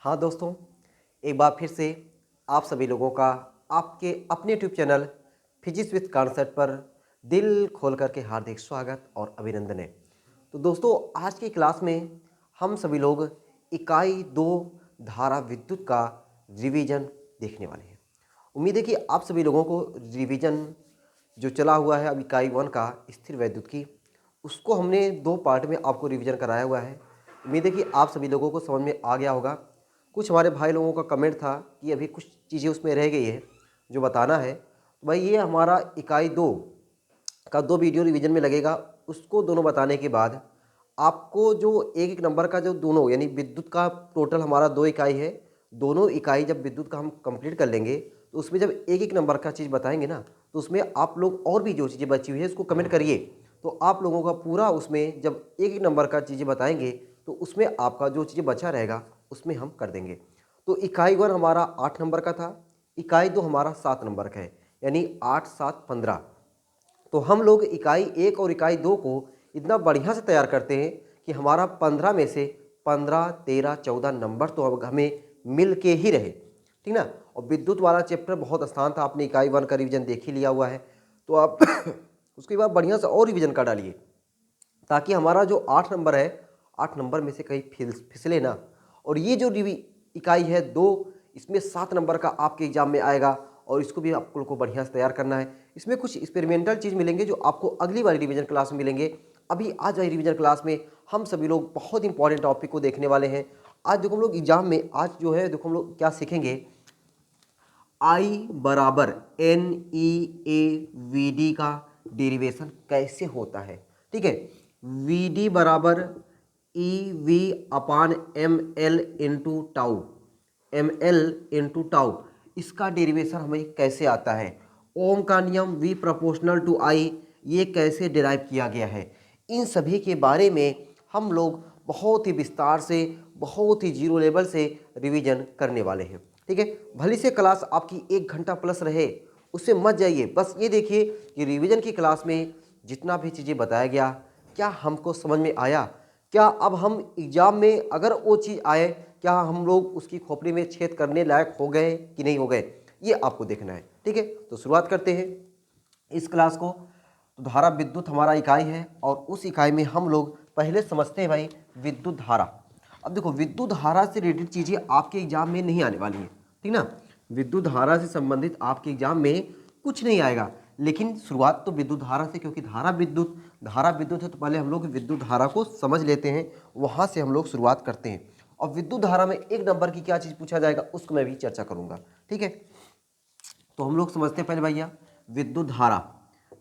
हाँ दोस्तों, एक बार फिर से आप सभी लोगों का आपके अपने YouTube channel physics with concept पर दिल खोल करके हार्दिक स्वागत और अभिनंदन है। तो दोस्तों, आज की क्लास में हम सभी लोग इकाई 2 धारा विद्युत का रिवीजन देखने वाले हैं। उम्मीद है कि आप सभी लोगों को रिवीजन जो चला हुआ है अब इकाई 1 का स्थिर वैद्युत की, उसको हमने 2 पार्ट में आपको रिवीजन कराया हुआ है। उम्मीद है कि आप सभी लोगों को समझ में आ गया होगा। कुछ हमारे भाई लोगों का कमेंट था कि अभी कुछ चीज़ें उसमें रह गई है जो बताना है। तो भाई, ये हमारा इकाई 2 का 2 वीडियो रिवीजन में लगेगा। उसको दोनों बताने के बाद आपको जो एक एक नंबर का जो दोनों यानी विद्युत का टोटल हमारा 2 इकाई है, दोनों इकाई जब विद्युत का हम कंप्लीट कर लेंगे तो उसमें जब एक एक नंबर का चीज़ बताएंगे ना, तो उसमें आप लोग और भी जो चीज़ें बची हुई है उसको कमेंट करिए। तो आप लोगों का पूरा उसमें जब एक एक नंबर का चीज़ें बताएंगे तो उसमें आपका जो चीज़ें बचा रहेगा उसमें हम कर देंगे। तो इकाई 1 हमारा 8 नंबर का था, इकाई 2 हमारा 7 नंबर का है, यानी 8, 7, 15। तो हम लोग इकाई 1 और इकाई 2 को इतना बढ़िया से तैयार करते हैं कि हमारा 15 में से 15, 13, 14 नंबर तो अब हमें मिल के ही रहे, ठीक ना। और विद्युत वाला चैप्टर बहुत आसान था, आपने इकाई 1 का रिवीजन देख ही लिया हुआ है, तो आप उसके बाद बढ़िया से और रिवीजन कर डालिए ताकि हमारा जो 8 नंबर है, 8 नंबर में से कहीं फिसले ना। और ये जो इकाई है 2, इसमें 7 नंबर का आपके एग्जाम में आएगा और इसको भी आपको बढ़िया से तैयार करना है। इसमें कुछ एक्सपेरिमेंटल चीज़ मिलेंगे जो आपको अगली वाली रिवीजन क्लास में मिलेंगे। अभी आज वाली रिवीजन क्लास में हम सभी लोग बहुत इंपॉर्टेंट टॉपिक को देखने वाले हैं। आज देखो हम लोग एग्जाम में आज जो है देखो हम लोग क्या सीखेंगे, I बराबर NEAVD का डेरिवेशन कैसे होता है, ठीक है। VD बराबर EV अपान ML into tau, ML into tau, इसका डेरिवेशन हमें कैसे आता है। ओम का नियम V प्रोपोर्शनल टू I, ये कैसे डिराइव किया गया है। इन सभी के बारे में हम लोग बहुत ही विस्तार से, बहुत ही जीरो लेवल से रिवीजन करने वाले हैं, ठीक है। भली से क्लास आपकी 1 घंटा प्लस रहे, उससे मत जाइए। बस ये देखिए कि रिवीजन की क्लास में जितना भी चीज़ें बताया गया, क्या हमको समझ में आया, क्या अब हम एग्जाम में अगर वो चीज़ आए, क्या हम लोग उसकी खोपड़ी में छेद करने लायक हो गए कि नहीं हो गए, ये आपको देखना है, ठीक है। तो शुरुआत करते हैं इस क्लास को। तो धारा विद्युत हमारा इकाई है और उस इकाई में हम लोग पहले समझते हैं भाई विद्युत धारा। अब देखो, विद्युत धारा से रिलेटेड चीज़ें आपके एग्जाम में नहीं आने वाली हैं, ठीक ना। विद्युत धारा से संबंधित आपके एग्जाम में कुछ नहीं आएगा, लेकिन शुरुआत तो विद्युत धारा से, क्योंकि धारा विद्युत है तो पहले हम लोग विद्युत धारा को समझ लेते हैं, वहाँ से हम लोग शुरुआत करते हैं। और विद्युत धारा में 1 नंबर की क्या चीज़ पूछा जाएगा उसको मैं भी चर्चा करूँगा, ठीक है। तो हम लोग समझते हैं पहले भैया विद्युत धारा।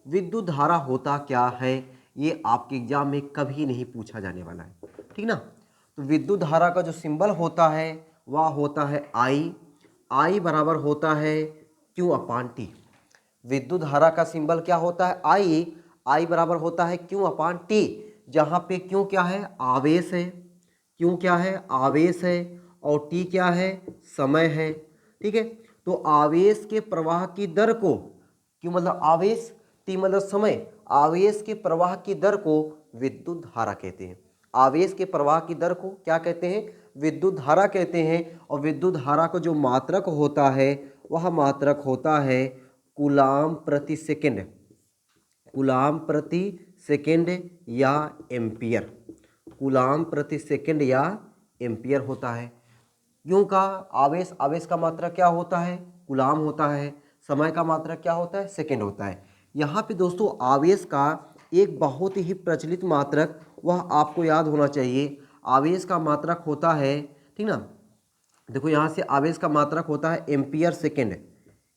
विद्युत धारा होता क्या है, ये आपके एग्जाम में कभी नहीं पूछा जाने वाला है, ठीक ना। तो विद्युत धारा का जो सिंबल होता है वह होता है आई। आई बराबर होता है क्यू अपान टी। विद्युत धारा का सिंबल क्या होता है, आई। आई बराबर होता है क्यू अपान टी, जहाँ पे क्यू क्या है, आवेश है। क्यू क्या है, आवेश है। और टी क्या है, समय है, ठीक है। तो आवेश के प्रवाह की दर को, क्यू मतलब आवेश, टी मतलब समय, आवेश के प्रवाह की दर को विद्युत धारा कहते हैं। आवेश के प्रवाह की दर को क्या कहते हैं, विद्युत धारा कहते हैं। और विद्युत धारा का जो मात्रक होता है वह मात्रक होता है कूलाम प्रति सेकेंड, कूलाम प्रति सेकेंड या एम्पियर, कूलाम प्रति सेकेंड या एम्पियर होता है। यूं का आवेश, आवेश का मात्रक क्या होता है, कूलाम होता है। समय का मात्रक क्या होता है, सेकेंड होता है। यहाँ पे दोस्तों आवेश का एक बहुत ही प्रचलित मात्रक, वह आपको याद होना चाहिए। आवेश का मात्रक होता है, ठीक ना। देखो यहाँ से आवेश का मात्रक होता है एम्पियर सेकेंड,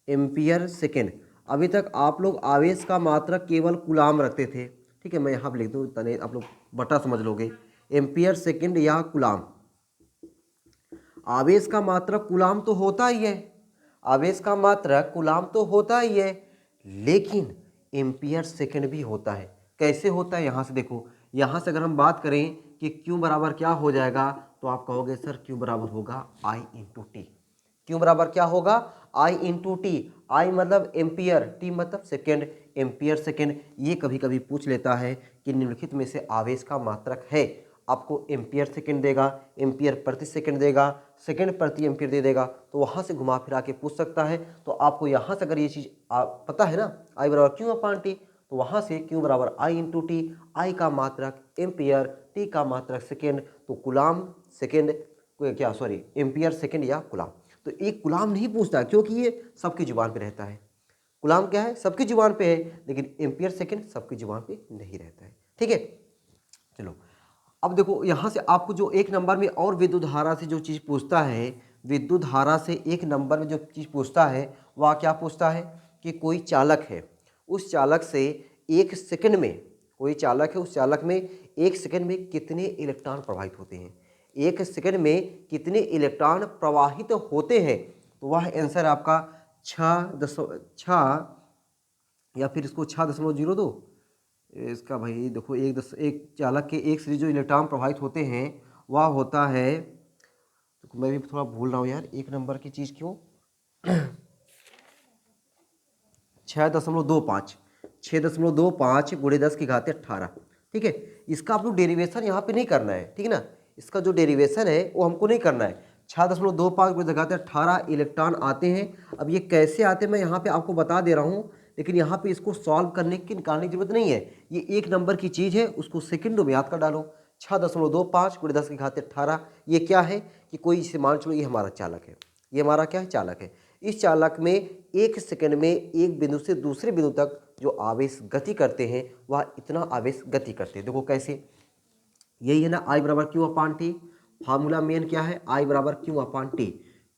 एम्पियर सेकेंड। अभी तक आप लोग आवेश का मात्रक केवल कूलाम रखते थे, ठीक है। मैं यहाँ पर लिख दूँ तने आप लोग बटा समझ लोगे, एम्पियर सेकेंड या कूलाम। आवेश का मात्रक कूलाम तो होता ही है, आवेश का मात्रक कूलाम तो होता ही है, लेकिन एम्पियर सेकेंड भी होता है। कैसे होता है, यहाँ से देखो, यहाँ से अगर हम बात करें कि Q बराबर क्या हो जाएगा, तो आप कहोगे सर Q बराबर होगा I इंटू टी। Q बराबर क्या होगा, I इंटू टी। I मतलब एम्पियर, T मतलब सेकेंड, एम्पियर सेकेंड। ये कभी कभी पूछ लेता है कि निम्नलिखित में से आवेश का मात्रक है। आपको एम्पियर सेकंड देगा, एम्पियर प्रति सेकंड देगा, सेकंड प्रति एम्पियर दे देगा, तो वहाँ से घुमा फिरा के पूछ सकता है। तो आपको यहाँ से अगर ये चीज़ पता है ना, आई बराबर क्यू अपान टी, तो वहाँ से क्यू बराबर आई इंटू टी, आई का मात्रक एम्पियर, टी का मात्रक सेकेंड, तो कुलाम सेकेंड, क्या सॉरी एम्पियर सेकेंड या कुलाम। तो एक कुलाम नहीं पूछता क्योंकि ये सबकी जुबान पे रहता है। कुलाम क्या है, सबकी जुबान पे है, लेकिन एम्पियर सेकेंड सबकी जुबान पे नहीं रहता है। ठीक है, चलो अब देखो यहाँ से आपको जो एक नंबर में और विद्युत धारा से जो चीज़ पूछता है, विद्युत धारा से एक नंबर में जो चीज़ पूछता है वह क्या पूछता है कि कोई चालक है, उस चालक से एक सेकंड में, कोई चालक है, उस चालक में एक सेकंड में कितने इलेक्ट्रॉन प्रवाहित होते हैं, एक सेकंड में कितने इलेक्ट्रॉन प्रवाहित होते हैं। तो वह आंसर आपका 6 या फिर इसको 6.02, इसका भाई देखो एक चालक के एक से जो इलेक्ट्रॉन प्रवाहित होते हैं वह होता है, तो मैं भी थोड़ा भूल रहा हूँ यार, एक नंबर की चीज़ क्यों 6.25 6.25 गुणे 10⁻18। ठीक है, इसका आप लोग डेरिवेशन यहाँ पे नहीं करना है, ठीक है ना, इसका जो डेरिवेशन है वो हमको नहीं करना है। 6.25 गुणे 10⁻18 इलेक्ट्रॉन आते हैं। अब ये कैसे आते हैं मैं यहाँ पे आपको बता दे रहा हूँ, लेकिन यहाँ पे इसको सॉल्व करने की निकालने की जरूरत नहीं है, ये एक नंबर की चीज़ है, उसको सेकंडों में याद कर डालो। 6.25 गुणे 10⁻18 ये क्या है कि कोई इसे मान चलो ये हमारा चालक है, ये हमारा क्या है, चालक है। इस चालक में एक सेकंड में एक बिंदु से दूसरे बिंदु तक जो आवेश गति करते हैं वह इतना आवेश गति करते हैं। देखो कैसे, यही है ना आई बराबर Q upon T, formula main क्या है, आई बराबर क्यू अपान टी।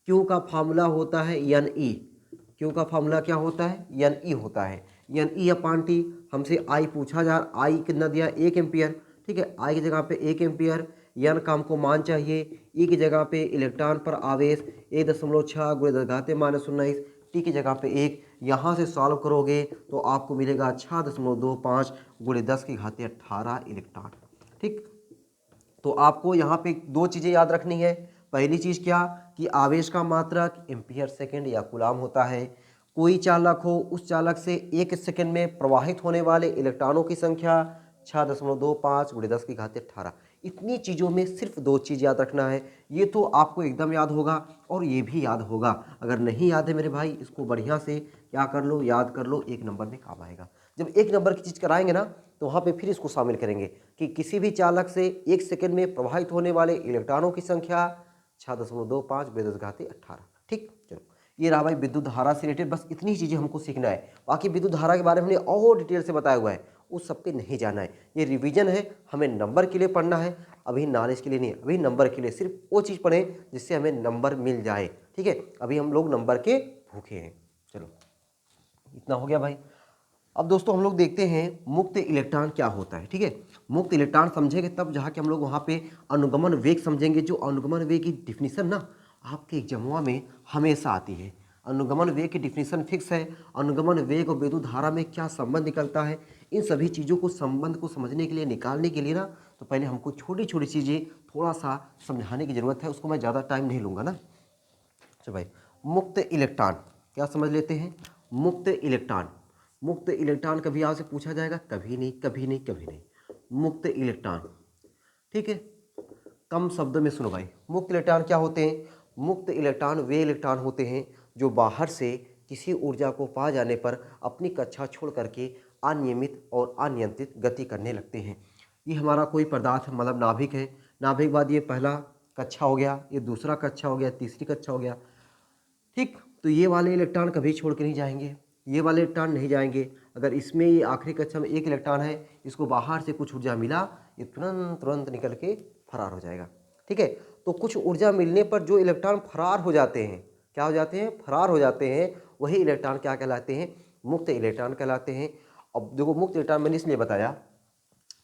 क्यू का फार्मूला होता है एन ई, क्यू का फार्मूला क्या होता है, एन ई होता है, एन ई अपान टी। हमसे आई पूछा जा रहा, आई कितना दिया, 1 एम्पियर। ठीक है, आई की जगह पे 1 एम्पियर, एन का हमको मान चाहिए, ई की जगह पे इलेक्ट्रॉन पर आवेश 1.6 गुणे 10⁻19, टी की जगह पे 1। यहाँ से सॉल्व करोगे तो आपको मिलेगा 6.25 गुणे 10⁻18 इलेक्ट्रॉन। ठीक, तो आपको यहाँ पे दो चीज़ें याद रखनी है। पहली चीज़ क्या कि आवेश का मात्रक एम्पियर सेकेंड या कूलाम होता है। कोई चालक हो, उस चालक से एक सेकेंड में प्रवाहित होने वाले इलेक्ट्रॉनों की संख्या 6.25 गुणे 10⁻18। इतनी चीज़ों में सिर्फ दो चीज़ याद रखना है, ये तो आपको एकदम याद होगा और ये भी याद होगा। अगर नहीं याद है मेरे भाई, इसको बढ़िया से क्या कर लो, याद कर लो, एक नंबर में काम आएगा। जब एक नंबर की चीज़ कराएंगे ना तो वहाँ पे फिर इसको शामिल करेंगे कि किसी भी चालक से एक सेकंड में प्रवाहित होने वाले इलेक्ट्रॉनों की संख्या 6.25 गुणे 10⁻18। ठीक, चलो ये रहा भाई विद्युत धारा से रिलेटेड, बस इतनी चीज़ें हमको सीखना है। बाकी विद्युत धारा के बारे में हमने और डिटेल से बताया हुआ है, उस सब पे नहीं जाना है। ये रिवीजन है, हमें नंबर के लिए पढ़ना है, अभी नॉलेज के लिए नहीं, अभी नंबर के लिए सिर्फ वो चीज़ पढ़ें जिससे हमें नंबर मिल जाए। ठीक है, अभी हम लोग नंबर के भूखे हैं। चलो इतना हो गया भाई। अब दोस्तों हम लोग देखते हैं मुक्त इलेक्ट्रॉन क्या होता है। ठीक है, मुक्त इलेक्ट्रॉन समझेंगे तब जहाँ कि हम लोग वहाँ पे अनुगमन वेग समझेंगे। जो अनुगमन वेग की डिफिनीशन ना आपके एग्जामवा में हमेशा आती है। अनुगमन वेग की डिफिनीशन फिक्स है, अनुगमन वेग और विद्युत धारा में क्या संबंध निकलता है, इन सभी चीज़ों को संबंध को समझने के लिए, निकालने के लिए ना, तो पहले हमको छोटी छोटी चीज़ें थोड़ा सा समझाने की ज़रूरत है। उसको मैं ज़्यादा टाइम नहीं लूँगा ना। चलो भाई, मुक्त इलेक्ट्रॉन क्या समझ लेते हैं। मुक्त इलेक्ट्रॉन, मुक्त इलेक्ट्रॉन कभी आपसे पूछा जाएगा, कभी नहीं, कभी नहीं, कभी नहीं। मुक्त इलेक्ट्रॉन, ठीक है, कम शब्दों में सुनो भाई। मुक्त इलेक्ट्रॉन क्या होते हैं, मुक्त इलेक्ट्रॉन वे इलेक्ट्रॉन होते हैं जो बाहर से किसी ऊर्जा को पा जाने पर अपनी कक्षा छोड़ करके अनियमित और अनियंत्रित गति करने लगते हैं। ये हमारा कोई पदार्थ मतलब नाभिक है, नाभिक बाद ये पहला कक्षा हो गया, ये दूसरा कक्षा हो गया, तीसरी कक्षा हो गया। ठीक, तो ये वाले इलेक्ट्रॉन कभी छोड़ के नहीं जाएंगे, ये वाले इलेक्ट्रॉन नहीं जाएंगे। अगर इसमें ये आखिरी कक्षा में एक इलेक्ट्रॉन है, इसको बाहर से कुछ ऊर्जा मिला, ये तुरंत तुरंत निकल के फरार हो जाएगा। ठीक है, तो कुछ ऊर्जा मिलने पर जो इलेक्ट्रॉन फरार हो जाते हैं, क्या हो जाते हैं, फरार हो जाते हैं, वही इलेक्ट्रॉन क्या कहलाते हैं, मुक्त इलेक्ट्रॉन कहलाते हैं। अब देखो मुक्त इलेक्ट्रॉन मैंने इसलिए बताया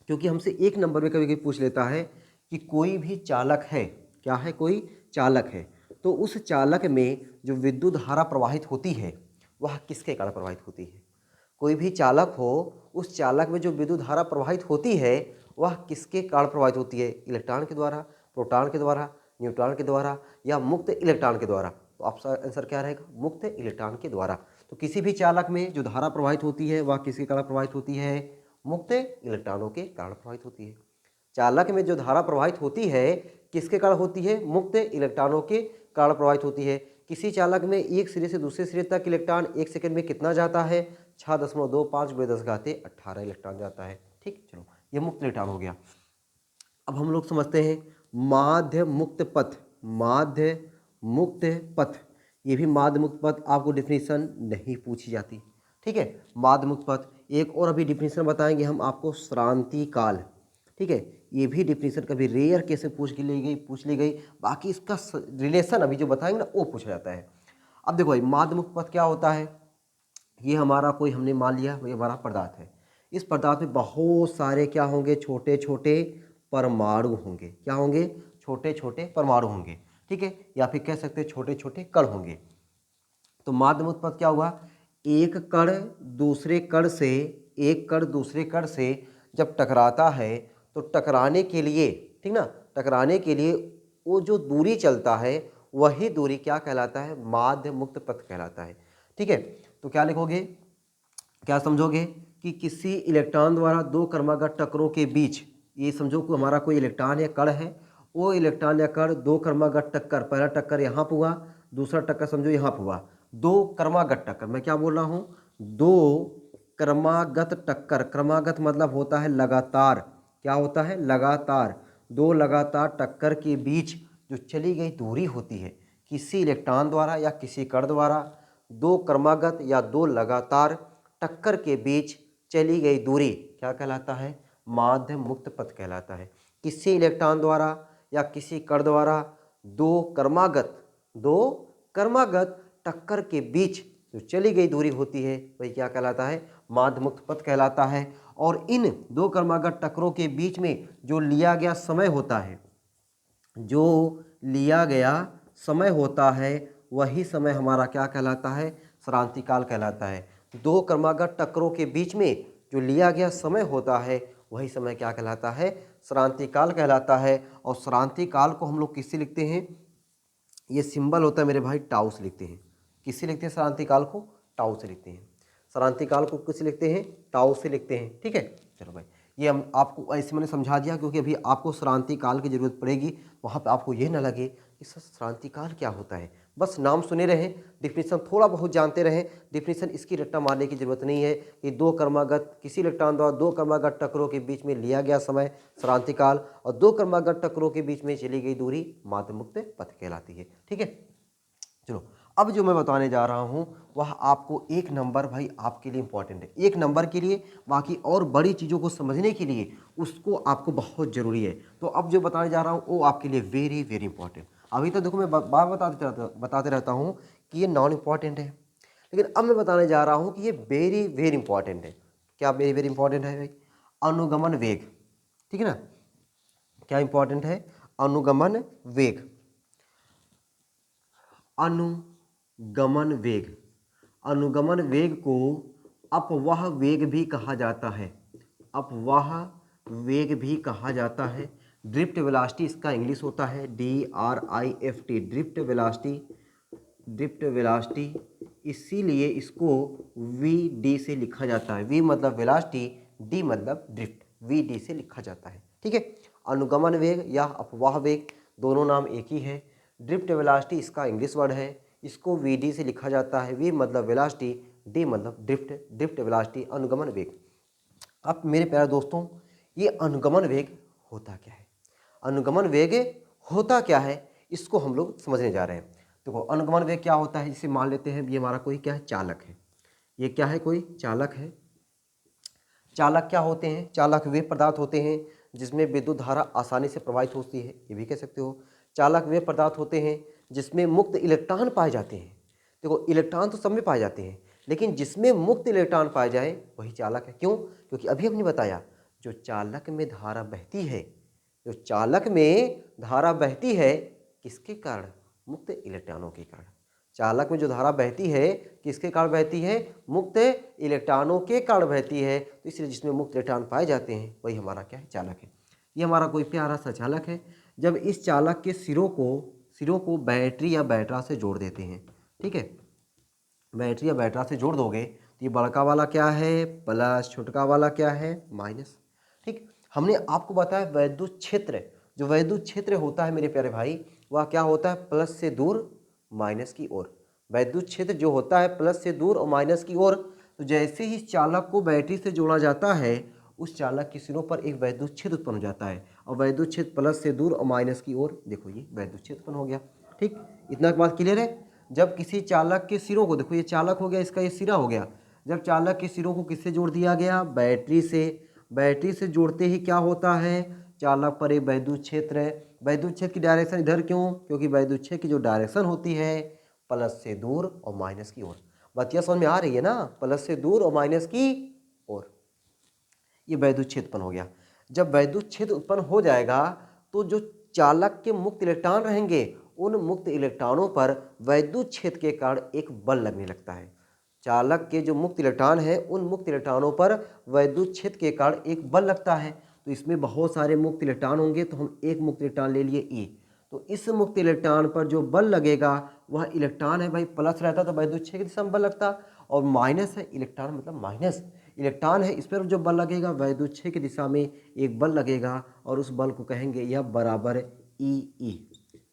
क्योंकि हमसे एक नंबर में कभी कभी पूछ लेता है कि कोई भी चालक है, क्या है, कोई चालक है, तो उस चालक में जो विद्युत धारा प्रवाहित होती है वह किसके कारण प्रवाहित होती है। कोई भी चालक हो, उस चालक में जो विद्युत धारा प्रवाहित होती है वह किसके कारण प्रवाहित होती है, इलेक्ट्रॉन के द्वारा, प्रोटॉन के द्वारा, न्यूट्रॉन के द्वारा या मुक्त इलेक्ट्रॉन के द्वारा। तो आपका आंसर क्या रहेगा, मुक्त इलेक्ट्रॉन के द्वारा। तो किसी भी चालक में जो धारा प्रवाहित होती है वह किसके कारण प्रवाहित होती है, मुक्त इलेक्ट्रॉनों के कारण प्रभावित होती है। चालक में जो धारा प्रवाहित होती है किसके कारण होती है? मुक्त इलेक्ट्रॉनों के कारण प्रवाहित होती है। किसी चालक में एक सिरे से दूसरे सिरे तक इलेक्ट्रॉन 1 सेकंड में कितना जाता है? 6.25 × 10⁻18 इलेक्ट्रॉन जाता है। ठीक, चलो ये मुक्त इलेक्ट्रॉन हो गया। अब हम लोग समझते हैं माध्य मुक्त पथ। माध्य मुक्त पथ, ये भी माध्य मुक्त पथ आपको डिफिनीशन नहीं पूछी जाती। ठीक है, माध्य मुक्त पथ। एक और अभी डिफिनीशन बताएंगे हम आपको, श्रांति काल। ठीक है, ये भी डिफिनीशन कभी रेयर केस में पूछ ली गई। बाकी इसका रिलेशन अभी जो बताएंगे ना वो पूछा जाता है। अब देखो भाई, माध्य मुक्त पथ क्या होता है? ये हमारा कोई, हमने मान लिया ये हमारा पदार्थ है। इस पदार्थ में बहुत सारे क्या होंगे? छोटे छोटे परमाणु होंगे। क्या होंगे? छोटे छोटे परमाणु होंगे। ठीक है, या फिर कह सकते हैं छोटे छोटे कण होंगे। तो माध्य मुक्त पथ क्या हुआ? एक कण दूसरे कण से जब टकराता है तो टकराने के लिए, ठीक ना, टकराने के लिए वो जो दूरी चलता है वही दूरी क्या कहलाता है? माध्य मुक्त पथ कहलाता है। ठीक है, तो क्या लिखोगे, क्या समझोगे कि किसी इलेक्ट्रॉन द्वारा दो क्रमागत टक्करों के बीच, ये समझो कि हमारा कोई इलेक्ट्रॉन या कण है, वो इलेक्ट्रॉन या कण दो क्रमागत टक्कर, पहला टक्कर यहाँ पर हुआ, दूसरा टक्कर समझो यहाँ पर हुआ, दो क्रमागत टक्कर। मैं क्या बोल रहा हूँ? दो क्रमागत टक्कर। क्रमागत मतलब होता है लगातार। क्या होता है? लगातार। दो लगातार टक्कर के बीच जो चली गई दूरी होती है किसी इलेक्ट्रॉन द्वारा या किसी कण द्वारा, दो क्रमागत या दो लगातार टक्कर के बीच चली गई दूरी क्या कहलाता है? माध्य मुक्त पथ कहलाता है। किसी इलेक्ट्रॉन द्वारा या किसी कण द्वारा दो क्रमागत टक्कर के बीच जो चली गई दूरी होती है वही क्या कहलाता है? माध्य मुक्त पथ कहलाता है। और इन दो क्रमागत टक्करों के बीच में जो लिया गया समय होता है, वही समय हमारा क्या कहलाता है? श्रांति काल कहलाता है। दो क्रमागत टक्करों के बीच में जो लिया गया समय होता है वही समय क्या कहलाता है? श्रांति काल कहलाता है। और श्रांति काल को हम लोग किससे लिखते हैं? ये सिंबल होता है मेरे भाई, टाउ से लिखते हैं। किससे लिखते हैं श्रांति काल को? टाउ से लिखते हैं। श्रांति काल को किससे लिखते हैं? टाउ से लिखते हैं। ठीक है, चलो भाई, ये हम आपको ऐसे मैंने समझा दिया क्योंकि अभी आपको श्रांति काल की जरूरत पड़ेगी। वहाँ पे आपको ये ना लगे कि सर श्रांति काल क्या होता है, बस नाम सुने रहें, डिफिनीशन थोड़ा बहुत जानते रहें। डिफिनीशन इसकी रट्टा मारने की जरूरत नहीं है कि दो क्रमागत, किसी इलेक्ट्रॉन द्वारा दो क्रमागत टक्करों के बीच में लिया गया समय श्रांति काल, और दो क्रमागत टक्करों के बीच में चली गई दूरी माध्य मुक्त पथ कहलाती है। ठीक है, चलो अब जो मैं बताने जा रहा हूँ वह आपको एक नंबर भाई आपके लिए इंपॉर्टेंट है, एक नंबर के लिए। बाकी और बड़ी चीज़ों को समझने के लिए उसको आपको बहुत ज़रूरी है। तो अब जो बताने जा रहा हूँ वो आपके लिए वेरी वेरी इंपॉर्टेंट। अभी तो देखो मैं बार बताते रहता हूँ कि ये नॉन इम्पॉर्टेंट है, लेकिन अब मैं बताने जा रहा हूँ कि ये वेरी वेरी इंपॉर्टेंट है। क्या वेरी वेरी इंपॉर्टेंट है भाई? अनुगमन वेग। ठीक है ना, क्या इंपॉर्टेंट है? अनुगमन वेग। अनुगमन वेग, अनुगमन वेग को अपवाह वेग भी कहा जाता है। अपवाह वेग भी कहा जाता है। ड्रिफ्ट वेलोसिटी इसका इंग्लिश होता है DRIFT, drift velocity. Drift velocity, इसीलिए इसको VD से लिखा जाता है। V मतलब वेलोसिटी, D मतलब ड्रिफ्ट, VD से लिखा जाता है। ठीक है, अनुगमन वेग या अपवाह वेग दोनों नाम एक ही है। ड्रिफ्ट वेलोसिटी इसका इंग्लिश वर्ड है, इसको VD से लिखा जाता है। V मतलब वेलोसिटी, D मतलब ड्रिफ्ट, ड्रिफ्ट वेलोसिटी, अनुगमन वेग। अब मेरे प्यारे दोस्तों, ये अनुगमन वेग होता क्या है? अनुगमन वेग होता क्या है इसको हम लोग समझने जा रहे हैं। देखो अनुगमन वेग क्या होता है, इसे मान लेते हैं ये हमारा कोई क्या है? चालक है। ये क्या है? कोई चालक है। चालक क्या होते हैं? चालक वे पदार्थ होते हैं जिसमें विद्युत धारा आसानी से प्रवाहित होती है, ये भी कह सकते हो। चालक वे पदार्थ होते हैं जिसमें मुक्त इलेक्ट्रॉन पाए जाते हैं। देखो इलेक्ट्रॉन तो सब में पाए जाते हैं, लेकिन जिसमें मुक्त इलेक्ट्रॉन पाए जाए वही चालक है। क्यों? क्योंकि अभी हमने बताया जो चालक में धारा बहती है, जो चालक में धारा बहती है किसके कारण? मुक्त इलेक्ट्रॉनों के कारण। चालक में जो धारा बहती है किसके कारण बहती है? मुक्त इलेक्ट्रॉनों के कारण बहती है। तो इसलिए जिसमें मुक्त इलेक्ट्रॉन पाए जाते हैं वही हमारा क्या है? चालक है। ये हमारा कोई प्यारा सा चालक है। जब इस चालक के सिरों को बैटरी या बैटरा से जोड़ देते हैं, ठीक है, बैटरी या बैटरा से जोड़ दोगे तो ये बड़का वाला क्या है? प्लस, छोटका वाला क्या है? माइनस। ठीक, हमने आपको बताया वैद्युत क्षेत्र, जो वैद्युत क्षेत्र होता है मेरे प्यारे भाई, वह क्या होता है, प्लस से दूर माइनस की ओर। वैद्युत क्षेत्र जो होता है प्लस से दूर और माइनस की ओर। तो जैसे ही चालक को बैटरी से जोड़ा जाता है, उस चालक के सिरों पर एक वैद्युत क्षेत्र उत्पन्न हो जाता है, और वैद्युत क्षेत्र प्लस से दूर और माइनस की ओर, देखो ये वैद्युत क्षेत्र उत्पन्न हो गया। ठीक, इतना बात क्लियर है। जब किसी चालक के सिरों को, देखो ये चालक हो गया, इसका ये सिरा हो गया, जब चालक के सिरों को किससे जोड़ दिया गया, बैटरी से, बैटरी से जोड़ते ही क्या होता है, चालक पर एक वैद्युत क्षेत्र है। वैद्युत क्षेत्र की डायरेक्शन इधर क्यों, क्योंकि वैद्युत क्षेत्र की जो डायरेक्शन होती है प्लस से दूर और माइनस की ओर। बात यह समझ में आ रही है ना, प्लस से दूर और माइनस की ओर, ये वैद्युत क्षेत्र उत्पन्न हो गया। जब वैद्युत क्षेत्र उत्पन्न हो जाएगा तो जो चालक के मुक्त इलेक्ट्रॉन रहेंगे, उन मुक्त इलेक्ट्रॉनों पर वैद्युत क्षेत्र के कारण एक बल लगने लगता है। चालक के जो मुक्त इलेक्ट्रॉन है, उन मुक्त इलेक्ट्रॉनों पर वैद्युत क्षेत्र के कारण एक बल लगता है। तो इसमें बहुत सारे मुक्त इलेक्ट्रॉन होंगे, तो हम एक मुक्त इलेक्ट्रॉन ले लिए E। तो इस मुक्त इलेक्ट्रॉन पर जो बल लगेगा वह इलेक्ट्रॉन है भाई, प्लस रहता तो वैद्युत क्षेत्र की दिशा में बल लगता, और माइनस है, इलेक्ट्रॉन मतलब माइनस इलेक्ट्रॉन है, इस पर जो बल लगेगा वैद्युत क्षेत्र की दिशा में एक बल लगेगा, और उस बल को कहेंगे यह बराबर ई,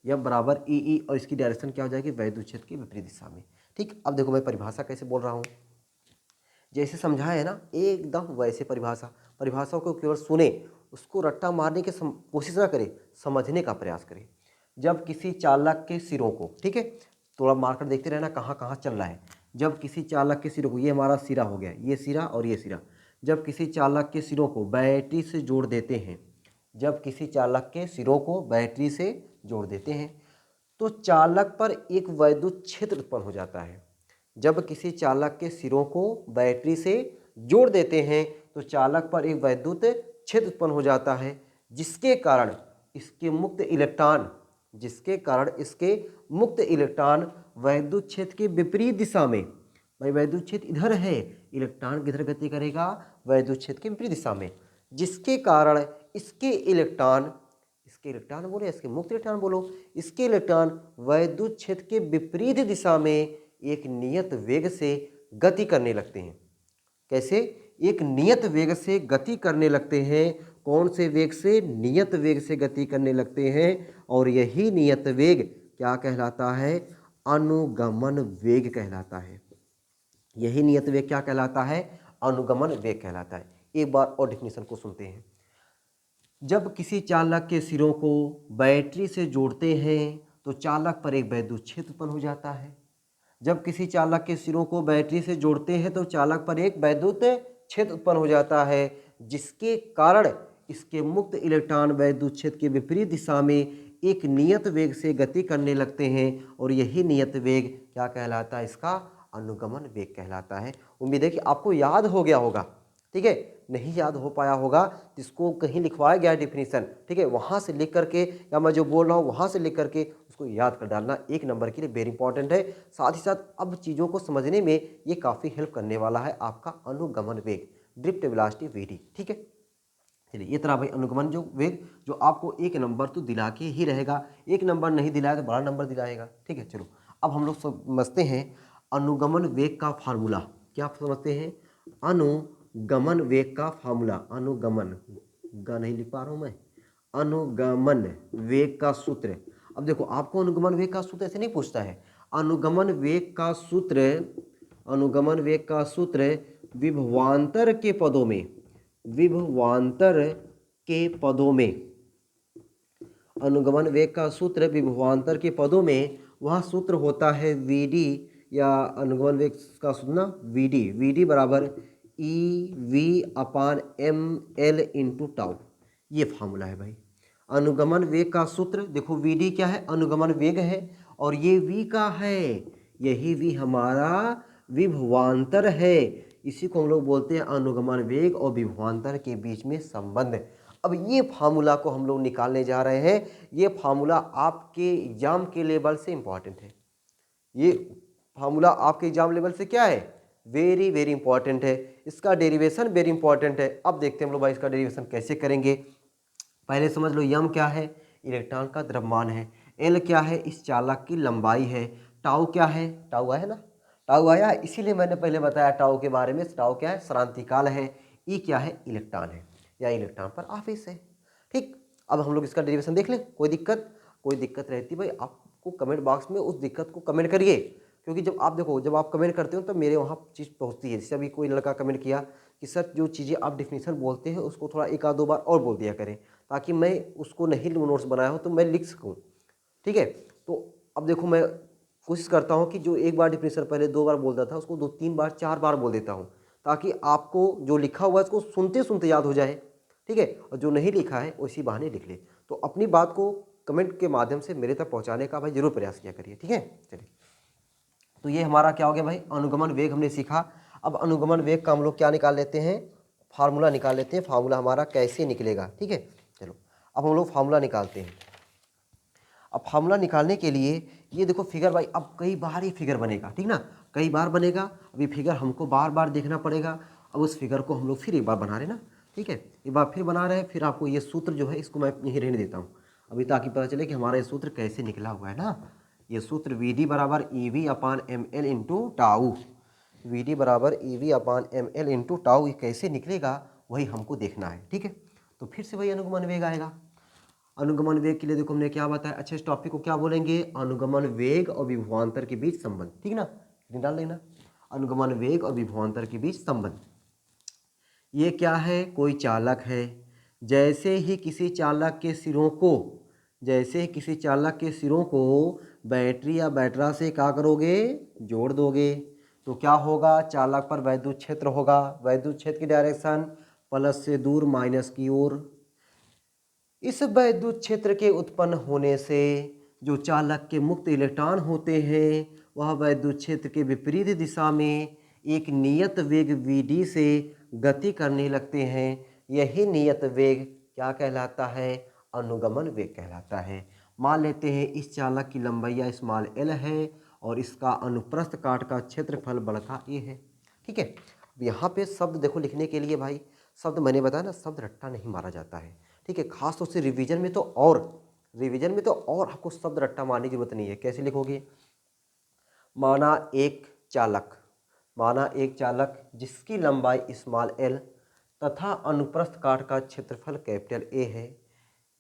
यह बराबर ई, और इसकी डायरेक्शन क्या हो जाएगी, वैद्युत क्षेत्र की विपरीत दिशा में। ठीक, अब देखो मैं परिभाषा कैसे बोल रहा हूँ, जैसे समझाया है ना एकदम वैसे परिभाषाओं को केवल सुने, उसको रट्टा मारने की कोशिश ना करें, समझने का प्रयास करें। जब किसी चालक के सिरों को, ठीक है, थोड़ा मार्कर देखते रहना कहाँ कहाँ चल रहा है। जब किसी चालक के सिरों को, ये हमारा सिरा हो गया, ये सिरा और ये सिरा, जब किसी चालक के सिरों को बैटरी से जोड़ देते हैं, जब किसी चालक के सिरों को बैटरी से जोड़ देते हैं, तो चालक पर एक वैद्युत क्षेत्र उत्पन्न हो जाता है। जब किसी चालक के सिरों को बैटरी से जोड़ देते हैं तो चालक पर एक वैद्युत क्षेत्र उत्पन्न हो जाता है, जिसके कारण इसके मुक्त इलेक्ट्रॉन, जिसके कारण इसके मुक्त इलेक्ट्रॉन वैद्युत क्षेत्र के विपरीत दिशा में, भाई वैद्युत क्षेत्र इधर है, इलेक्ट्रॉन किधर गति करेगा, वैद्युत क्षेत्र के विपरीत दिशा में, जिसके कारण इसके इलेक्ट्रॉन, इसके इलेक्ट्रॉन बोलो, इसके मुक्त इलेक्ट्रॉन बोलो, इसके इलेक्ट्रॉन वैद्युत क्षेत्र के विपरीत दिशा में एक नियत वेग से गति करने लगते हैं। कैसे, एक नियत वेग से गति करने लगते हैं। कौन से वेग से, नियत वेग से गति करने लगते हैं, और यही नियत वेग क्या कहलाता है, अनुगमन वेग कहलाता है। यही नियत वेग क्या कहलाता है, अनुगमन वेग कहलाता है। एक बार और डेफिनेशन को सुनते हैं। जब किसी चालक के सिरों को बैटरी से जोड़ते हैं तो चालक पर एक वैद्युत क्षेत्र उत्पन्न हो जाता है। जब किसी चालक के सिरों को बैटरी से जोड़ते हैं तो चालक पर एक वैद्युत क्षेत्र उत्पन्न हो जाता है, जिसके कारण इसके मुक्त इलेक्ट्रॉन वैद्युत क्षेत्र के विपरीत दिशा में एक नियत वेग से गति करने लगते हैं, और यही नियत वेग क्या कहलाता है, इसका अनुगमन वेग कहलाता है। उम्मीद है कि आपको याद हो गया होगा। ठीक है, नहीं याद हो पाया होगा जिसको कहीं लिखवाया गया डेफिनेशन, ठीक है, वहाँ से लिख करके, या मैं जो बोल रहा हूँ वहाँ से लिख करके उसको याद कर डालना, एक नंबर के लिए वेरी इंपॉर्टेंट है। साथ ही साथ अब चीज़ों को समझने में ये काफ़ी हेल्प करने वाला है आपका अनुगमन वेग, ड्रिफ्ट वेलोसिटी वीडी। ठीक है, चलिए ये तरह भाई अनुगमन जो वेग जो आपको एक नंबर तो दिला के ही रहेगा, एक नंबर नहीं दिलाया तो बड़ा नंबर दिलाएगा। ठीक है, चलो अब हम लोग समझते हैं अनुगमन वेग का फार्मूला। क्या समझते हैं, अनुगमन वेग का फार्मूला, अनुगमन गा नहीं लिख पा रहा हूँ मैं, अनुगमन वेग का सूत्र। अब देखो आपको अनुगमन वेग का सूत्र ऐसे नहीं पूछता है, अनुगमन वेग का सूत्र, अनुगमन वेग का सूत्र विभवांतर के पदों में, विभवांतर के पदों में, अनुगमन वेग का सूत्र विभवांतर के पदों में, वह सूत्र होता है वीडी, या अनुगमन वेग का सूत्र ना वीडी, वीडी बराबर E V upon M L into tau. ये फार्मूला है भाई अनुगमन वेग का सूत्र। देखो वीडी क्या है, अनुगमन वेग है, और ये वी का है, यही वी हमारा विभवांतर है। इसी को हम लोग बोलते हैं अनुगमन वेग और विभवांतर के बीच में संबंध। अब ये फार्मूला को हम लोग निकालने जा रहे हैं। ये फार्मूला आपके एग्जाम के लेवल से इंपॉर्टेंट है। ये फार्मूला आपके एग्जाम लेवल से क्या है, वेरी वेरी इंपॉर्टेंट है। इसका डेरिवेशन वेरी इंपॉर्टेंट है। अब देखते हैं हम लोग भाई इसका डेरिवेशन कैसे करेंगे। पहले समझ लो यम क्या है, इलेक्ट्रॉन का द्रव्यमान है, एल क्या है, इस चालक की लंबाई है, टाउ क्या है, टाउ आया ना, टाउ आया, इसीलिए मैंने पहले बताया टाउ के बारे में। टाउ क्या है, क्रांतिकाल है, ई क्या है, इलेक्ट्रॉन है। या इलेक्ट्रॉन पर आवेश है। ठीक, अब हम लोग इसका डेरिवेशन देख लें। कोई दिक्कत रहती भाई आपको कमेंट बॉक्स में उस दिक्कत को कमेंट करिए, क्योंकि जब आप देखो, जब आप कमेंट करते हो तो मेरे वहाँ चीज़ पहुँचती है। जैसे अभी कोई लड़का कमेंट किया कि सर जो चीज़ें आप डेफिनेशन बोलते हैं उसको थोड़ा एक आध दो बार और बोल दिया करें, ताकि मैं उसको नहीं नोट्स बनाया हो तो मैं लिख सकूँ। ठीक है, तो अब देखो मैं कोशिश करता हूँ कि जो एक बार डेफिनेशन पहले 2 बार बोलता था उसको 2-3 बार 4 बार बोल देता हूँ, ताकि आपको जो लिखा हुआ है उसको सुनते सुनते याद हो जाए। ठीक है, और जो नहीं लिखा है उसी बहाने लिख ले। तो अपनी बात को कमेंट के माध्यम से मेरे तक पहुँचाने का भाई जरूर प्रयास किया करिए। ठीक है, चलिए, तो ये हमारा क्या हो गया भाई, अनुगमन वेग हमने सीखा। अब अनुगमन वेग का हम लोग क्या निकाल लेते हैं, फार्मूला निकाल लेते हैं। फार्मूला हमारा कैसे निकलेगा, ठीक है, चलो अब हम लोग फार्मूला निकालते हैं। अब फार्मूला निकालने के लिए ये देखो फिगर भाई, अब कई बार ये फिगर बनेगा, ठीक ना, कई बार बनेगा। अब ये फिगर हमको बार बार देखना पड़ेगा। अब उस फिगर को हम लोग फिर एक बार बना रहे ना, ठीक है, एक बार फिर बना रहे हैं। फिर आपको ये सूत्र जो है इसको मैं यहीं रहने देता हूँ अभी, ताकि पता चले कि हमारा ये सूत्र कैसे निकला हुआ है ना। ये सूत्र वी डी बराबर E V upon M L into tau, V D बराबर E V upon M L into tau, ये कैसे निकलेगा वही हमको देखना है। ठीक है, तो फिर से वही अनुगमन वेग आएगा। अनुगमन वेग के लिए देखो हमने क्या बताया, अच्छा इस टॉपिक को क्या बोलेंगे, अनुगमन वेग और विभवांतर के बीच संबंध। ठीक ना, डाल लेना, अनुगमन वेग और विभवांतर के बीच संबंध। ये क्या है, कोई चालक है, जैसे ही किसी चालक के सिरों को, जैसे ही किसी चालक के सिरों को बैटरी या बैटरा से क्या करोगे, जोड़ दोगे, तो क्या होगा, चालक पर वैद्युत क्षेत्र होगा। वैद्युत क्षेत्र की डायरेक्शन प्लस से दूर माइनस की ओर। इस वैद्युत क्षेत्र के उत्पन्न होने से जो चालक के मुक्त इलेक्ट्रॉन होते हैं वह वैद्युत क्षेत्र के विपरीत दिशा में एक नियत वेग Vd से गति करने लगते हैं। यही नियत वेग क्या कहलाता है, अनुगमन वेग कहलाता है। मान लेते हैं इस चालक की लंबाई स्मॉल l है और इसका अनुप्रस्थ काट का क्षेत्रफल बड़का a है। ठीक है, यहाँ पे शब्द देखो लिखने के लिए भाई, शब्द मैंने बताया ना, शब्द रट्टा नहीं मारा जाता है। ठीक है, खास तौर से रिवीजन में तो और आपको शब्द रट्टा मारने की जरूरत नहीं है। कैसे लिखोगे, माना एक चालक जिसकी लंबाई स्मॉल l तथा अनुप्रस्थ काट का क्षेत्रफल कैपिटल A है,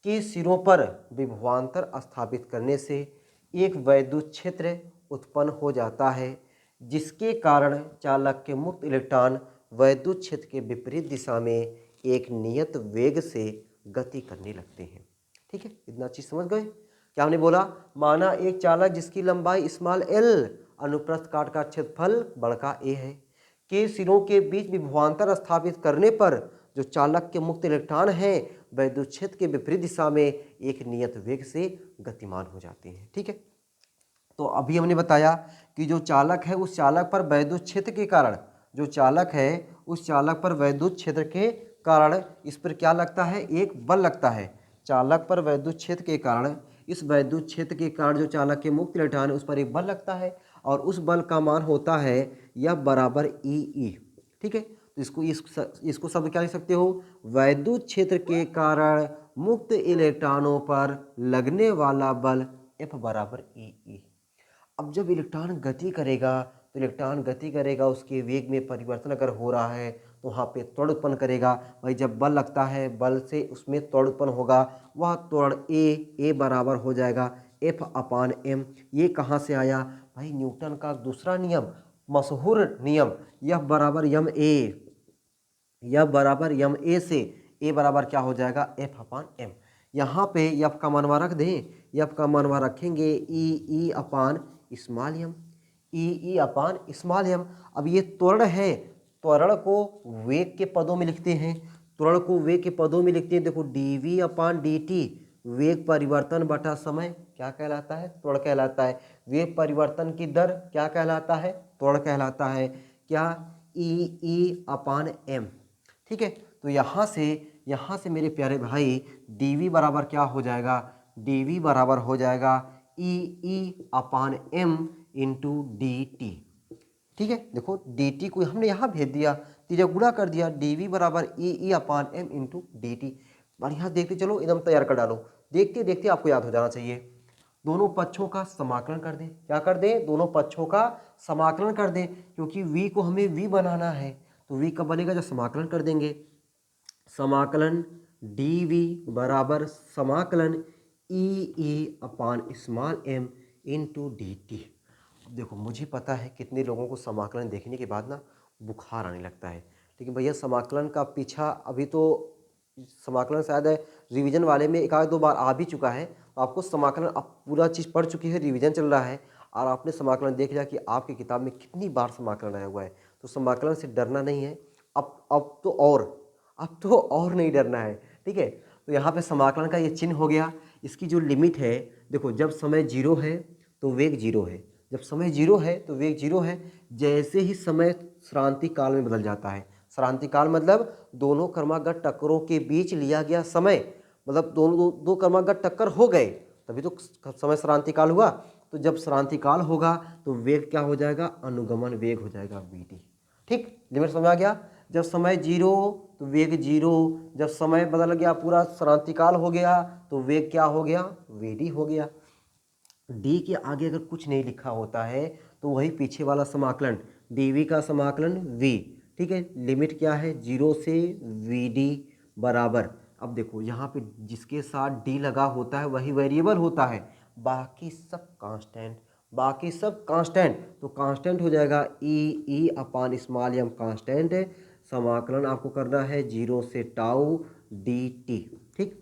के सिरों पर विभवांतर स्थापित करने से एक वैद्युत क्षेत्र उत्पन्न हो जाता है, जिसके कारण चालक के मुक्त इलेक्ट्रॉन वैद्युत क्षेत्र के विपरीत दिशा में एक नियत वेग से गति करने लगते हैं। ठीक है, इतना चीज समझ गए। क्या हमने बोला, माना एक चालक जिसकी लंबाई स्मॉल l अनुप्रस्थ काट का क्षेत्रफल बड़का a है, के सिरों के बीच विभवांतर स्थापित करने पर जो चालक के मुक्त इलेक्ट्रॉन है वैद्युत क्षेत्र के विपरीत दिशा में एक नियत वेग से गतिमान हो जाते हैं। ठीक है, तो अभी हमने बताया कि जो चालक है उस चालक पर वैद्युत क्षेत्र के कारण, जो चालक है उस चालक पर वैद्युत क्षेत्र के कारण इस पर क्या लगता है, एक बल लगता है। चालक पर वैद्युत क्षेत्र के कारण, इस वैद्युत क्षेत्र के कारण जो चालक के मुक्त इलेक्ट्रॉन है उस पर एक बल लगता है और उस बल का मान होता है यह बराबर ई। ठीक है, तो इसको शब्द क्या लिख सकते हो, वैद्युत क्षेत्र के कारण मुक्त इलेक्ट्रॉनों पर लगने वाला बल F बराबर ई। अब जब इलेक्ट्रॉन गति करेगा तो इलेक्ट्रॉन गति करेगा, उसके वेग में परिवर्तन अगर हो रहा है तो वहाँ पे त्वरण उत्पन्न करेगा। भाई जब बल लगता है, बल से उसमें त्वरण उत्पन्न होगा, वह त्वरण ए बराबर हो जाएगा F अपान m। ये कहाँ से आया भाई, न्यूटन का दूसरा नियम, मशहूर नियम, यह बराबर यम ए से ए बराबर क्या हो जाएगा, F अपान m। यहाँ पे F का मानवा रख दें, F का मानवा रखेंगे ई अपान स्मॉल एम, ई अपान स्मॉल एम। अब ये त्वरण है, त्वरण को वेग के पदों में लिखते हैं, त्वरण को वेग के पदों में लिखते हैं। देखो dv अपान dt वेग परिवर्तन बटा समय क्या कहलाता है, त्वरण कहलाता है। वेग परिवर्तन की दर क्या कहलाता है, त्वरण कहलाता है। क्या, ई अपान एम। ठीक है, तो यहाँ से मेरे प्यारे भाई dv बराबर क्या हो जाएगा, dv बराबर हो जाएगा ई upon M into D T. ठीक है, देखो dt को हमने यहाँ भेज दिया, तीजा गुणा कर दिया, dv बराबर E upon M into D T. बढ़िया देखते चलो, एकदम तैयार कर डालो, देखते देखते आपको याद हो जाना चाहिए। दोनों पक्षों का समाकलन कर दें, क्या कर दें, दोनों पक्षों का समाकलन कर दें, क्योंकि v को हमें v बनाना है, तो v कब बनेगा, जब समाकलन कर देंगे। समाकलन डी वी बराबर समाकलन E upon small M into D T. देखो मुझे पता है कितने लोगों को समाकलन देखने के बाद ना बुखार आने लगता है, लेकिन भैया समाकलन का पीछा अभी तो समाकलन शायद रिवीजन वाले में एक आध दो बार आ भी चुका है। तो आपको समाकलन आप पूरा चीज़ पढ़ चुकी है, रिवीजन चल रहा है और आपने समाकलन देख लिया कि आपकी किताब में कितनी बार समाकलन आया हुआ है। तो समाकलन से डरना नहीं है, अब तो और नहीं डरना है, ठीक है। तो यहाँ पे समाकलन का ये चिन्ह हो गया। इसकी जो लिमिट है, देखो जब समय जीरो है तो वेग जीरो है, जब समय जीरो है तो वेग जीरो है। जैसे ही समय श्रांति काल में बदल जाता है, श्रांति काल मतलब दोनों क्रमागत टक्करों के बीच लिया गया समय, मतलब दो क्रमागत टक्कर हो गए तभी तो समय श्रांति काल हुआ। तो जब श्रांति काल होगा तो वेग क्या हो जाएगा, अनुगमन वेग हो जाएगा वी टी। ठीक, लिमिट समझ आ गया। जब समय जीरो तो वेग जीरो, जब समय बदल गया पूरा श्रांति काल हो गया तो वेग क्या हो गया, वी डी हो गया। डी के आगे अगर कुछ नहीं लिखा होता है तो वही पीछे वाला समाकलन डीवी का समाकलन वी, ठीक है। लिमिट क्या है, जीरो से वी डी बराबर, अब देखो यहाँ पे जिसके साथ डी लगा होता है वही वेरिएबल होता है, बाकी सब कांस्टेंट, बाकी सब कांस्टेंट। तो कांस्टेंट हो जाएगा ई अपान स्मॉल एम कांस्टेंट है। समाकलन आपको करना है जीरो से टाउ डी टी, ठीक।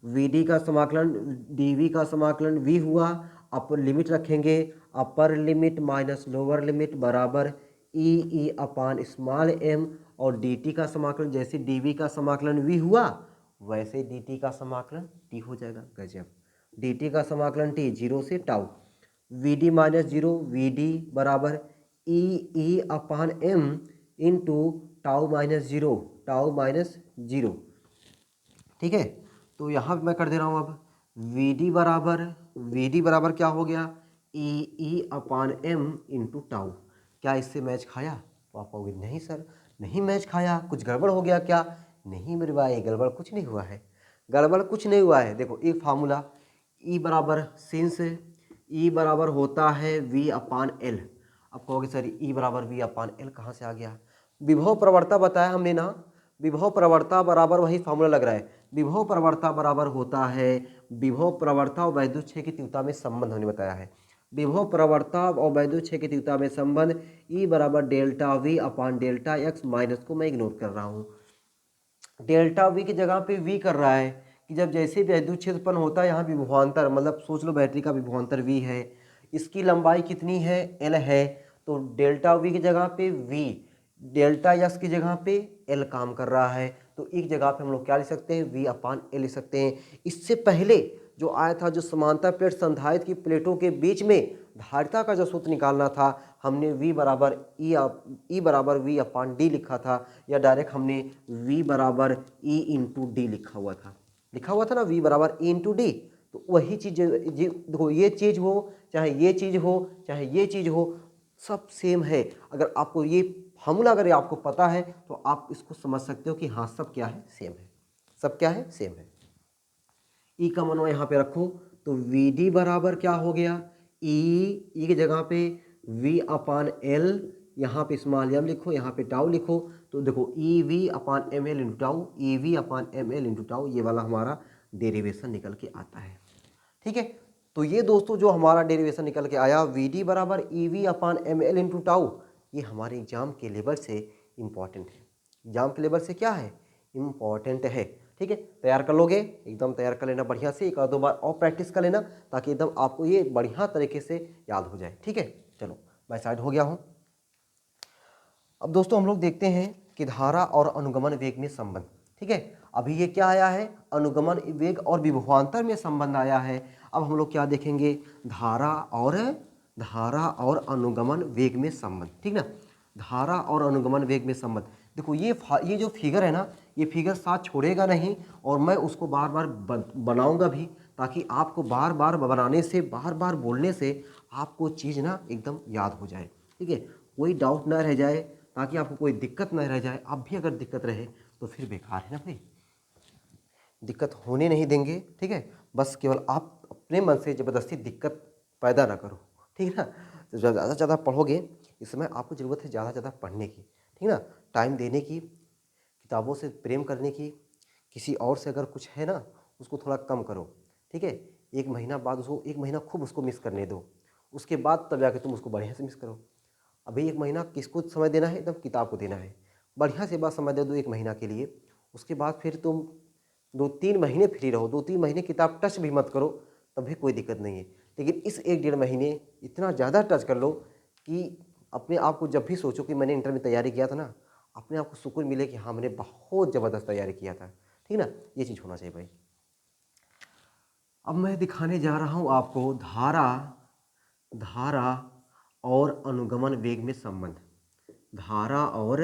वी डी का समाकलन डी वी का समाकलन वी हुआ, अपर लिमिट रखेंगे, upper limit minus lower limit बराबर ई अपान स्मॉल एम, और डी टी का समाकलन जैसे डी वी का समाकलन वी हुआ वैसे डी टी का समाकलन टी हो जाएगा। गजब, डी टी का समाकलन टी जीरो से tau, V D minus zero V D बराबर E upon M into tau minus zero, tau minus zero, ठीक है। तो यहाँ मैं कर दे रहा हूँ अब वी डी बराबर क्या हो गया, ई अपान एम इंटू टाउ। क्या इससे मैच खाया, तो आप कहोगे नहीं सर नहीं मैच खाया, कुछ गड़बड़ हो गया क्या। नहीं मेरे भाई, गड़बड़ कुछ नहीं हुआ है, गड़बड़ कुछ नहीं हुआ है। देखो एक फार्मूला ई बराबर सिंस ई बराबर होता है वी अपान एल। अब कहोगे सर ई बराबर वी अपान एल कहाँ से आ गया, विभव प्रवणता बताया हमने ना, विभव प्रवणता बराबर वही फार्मूला लग रहा है। विभव प्रवणता बराबर होता है विभव प्रवणता और वैद्युत क्षेत्र की तीव्रता में संबंध हमने बताया है। विभव प्रवणता और वैद्युत क्षेत्र की तीव्रता में संबंध ई बराबर delta V upon delta x, minus को मैं इग्नोर कर रहा हूँ। डेल्टा वी की जगह पे वी कर रहा है कि जब जैसे वैद्युत क्षेत्र उत्पन्न होता है यहाँ विभवांतर, मतलब सोच लो बैटरी का विभवांतर वी है, इसकी लंबाई कितनी है, एल है। तो डेल्टा वी की जगह पे वी, डेल्टा यस की जगह पे एल काम कर रहा है। तो एक जगह पे हम लोग क्या लिख सकते हैं, वी अपान एल लिख सकते हैं। इससे पहले जो आया था, जो समांतर प्लेट संधारित की प्लेटों के बीच में धारिता का जो सूत्र निकालना था, हमने v बराबर ई बराबर वी अपान डी लिखा था, या डायरेक्ट हमने v बराबर ई इंटू डी लिखा हुआ था ना, v बराबर ई इंटू डी। तो वही चीज़ देखो, ये चीज़ हो चाहे ये चीज़ हो चाहे ये चीज़ हो, सब सेम है। अगर आपको ये फार्मूला अगर आपको पता है तो आप इसको समझ सकते हो कि हाँ सब क्या है, सेम है, सब क्या है, सेम है। ई का मान यहाँ पे रखो तो वी डी बराबर क्या हो गया, ई की जगह पे वी अपान एल, यहाँ पे स्मॉल एम लिखो, यहाँ पे टाउ लिखो। तो देखो E V upon M L into tau, E V upon M L into tau, ये वाला हमारा डेरिवेशन निकल के आता है, ठीक है। तो ये दोस्तों जो हमारा डेरिवेशन निकल के आया वी डी बराबर E V upon M L into tau, ये हमारे एग्जाम के लेवल से इम्पॉर्टेंट है। एग्जाम के लेवल से क्या है, इम्पॉर्टेंट है, ठीक है। तैयार कर लोगे, एकदम तैयार कर लेना बढ़िया से, एक और दो बार और प्रैक्टिस कर लेना ताकि एकदम आपको ये बढ़िया तरीके से याद हो जाए, ठीक है। चलो मैं साइड हो गया हूँ। अब दोस्तों हम लोग देखते हैं कि धारा और अनुगमन वेग में संबंध, ठीक है। अभी ये क्या आया है, अनुगमन वेग और विभवांतर में संबंध आया है। अब हम लोग क्या देखेंगे, धारा और अनुगमन वेग में संबंध, ठीक ना। धारा और अनुगमन वेग में संबंध, देखो ये जो फिगर है ना, ये फिगर साथ छोड़ेगा नहीं, और मैं उसको बार बार बनाऊंगा भी, ताकि आपको बार बार बनाने से, बार बार बोलने से आपको चीज़ ना एकदम याद हो जाए, ठीक है। कोई डाउट ना रह जाए, ताकि आपको कोई दिक्कत ना रह जाए। अब भी अगर दिक्कत रहे तो फिर बेकार है ना भाई, दिक्कत होने नहीं देंगे, ठीक है। बस केवल आप अपने मन से ज़बरदस्ती दिक्कत पैदा ना करो, ठीक है ना। तो ज़्यादा से ज़्यादा पढ़ोगे, इस समय आपको ज़रूरत है ज़्यादा से ज़्यादा पढ़ने की, ठीक है ना, टाइम देने की, किताबों से प्रेम करने की, किसी और से अगर कुछ है ना, उसको थोड़ा कम करो, ठीक है। 1 महीना बाद उसको 1 महीना खूब उसको मिस करने दो, उसके बाद तब जाके तुम उसको बढ़िया से मिस करो। अभी 1 महीना किसको समय देना है? एकदम किताब को देना है। बढ़िया से बाद समय दे दो 1 महीना के लिए, उसके बाद फिर तुम 2-3 महीने फ्री रहो, 2-3 महीने किताब टच भी मत करो, तब भी कोई दिक्कत नहीं है। लेकिन इस 1-1.5 महीने इतना ज़्यादा टच कर लो कि अपने आप को जब भी सोचो कि मैंने इंटर में तैयारी किया था ना, अपने आप को सुकून मिले कि हाँ मैंने बहुत ज़बरदस्त तैयारी किया था, ठीक ना। ये चीज़ होना चाहिए भाई। अब मैं दिखाने जा रहा हूँ आपको धारा और अनुगमन वेग में संबंध। धारा और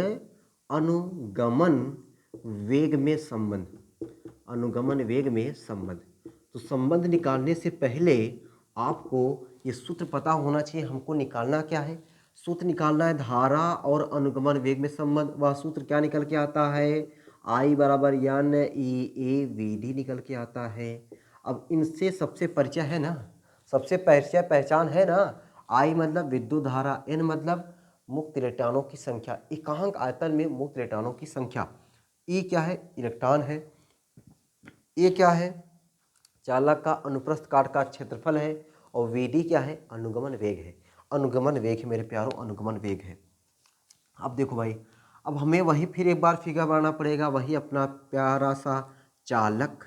अनुगमन वेग में संबंध, अनुगमन वेग में संबंध। तो संबंध निकालने से पहले आपको ये सूत्र पता होना चाहिए। हमको निकालना क्या है? सूत्र निकालना है धारा और अनुगमन वेग में संबंध। वह सूत्र क्या निकल के आता है? I बराबर N E A V D निकल के आता है। अब इनसे सबसे परिचय है ना, सबसे परिचय पहचान है ना। I मतलब विद्युत धारा, N मतलब मुक्त इलेक्ट्रॉनों की संख्या, एकांक आयतन में मुक्त इलेक्ट्रॉनों की संख्या। E क्या है? इलेक्ट्रॉन है। ये क्या है? चालक का अनुप्रस्थ काट का क्षेत्रफल है। और Vd क्या है? अनुगमन वेग है। अनुगमन वेग है मेरे प्यारों, अनुगमन वेग है। अब देखो भाई, अब हमें वही फिर एक बार फिगर बनाना पड़ेगा, वही अपना प्यारा सा चालक।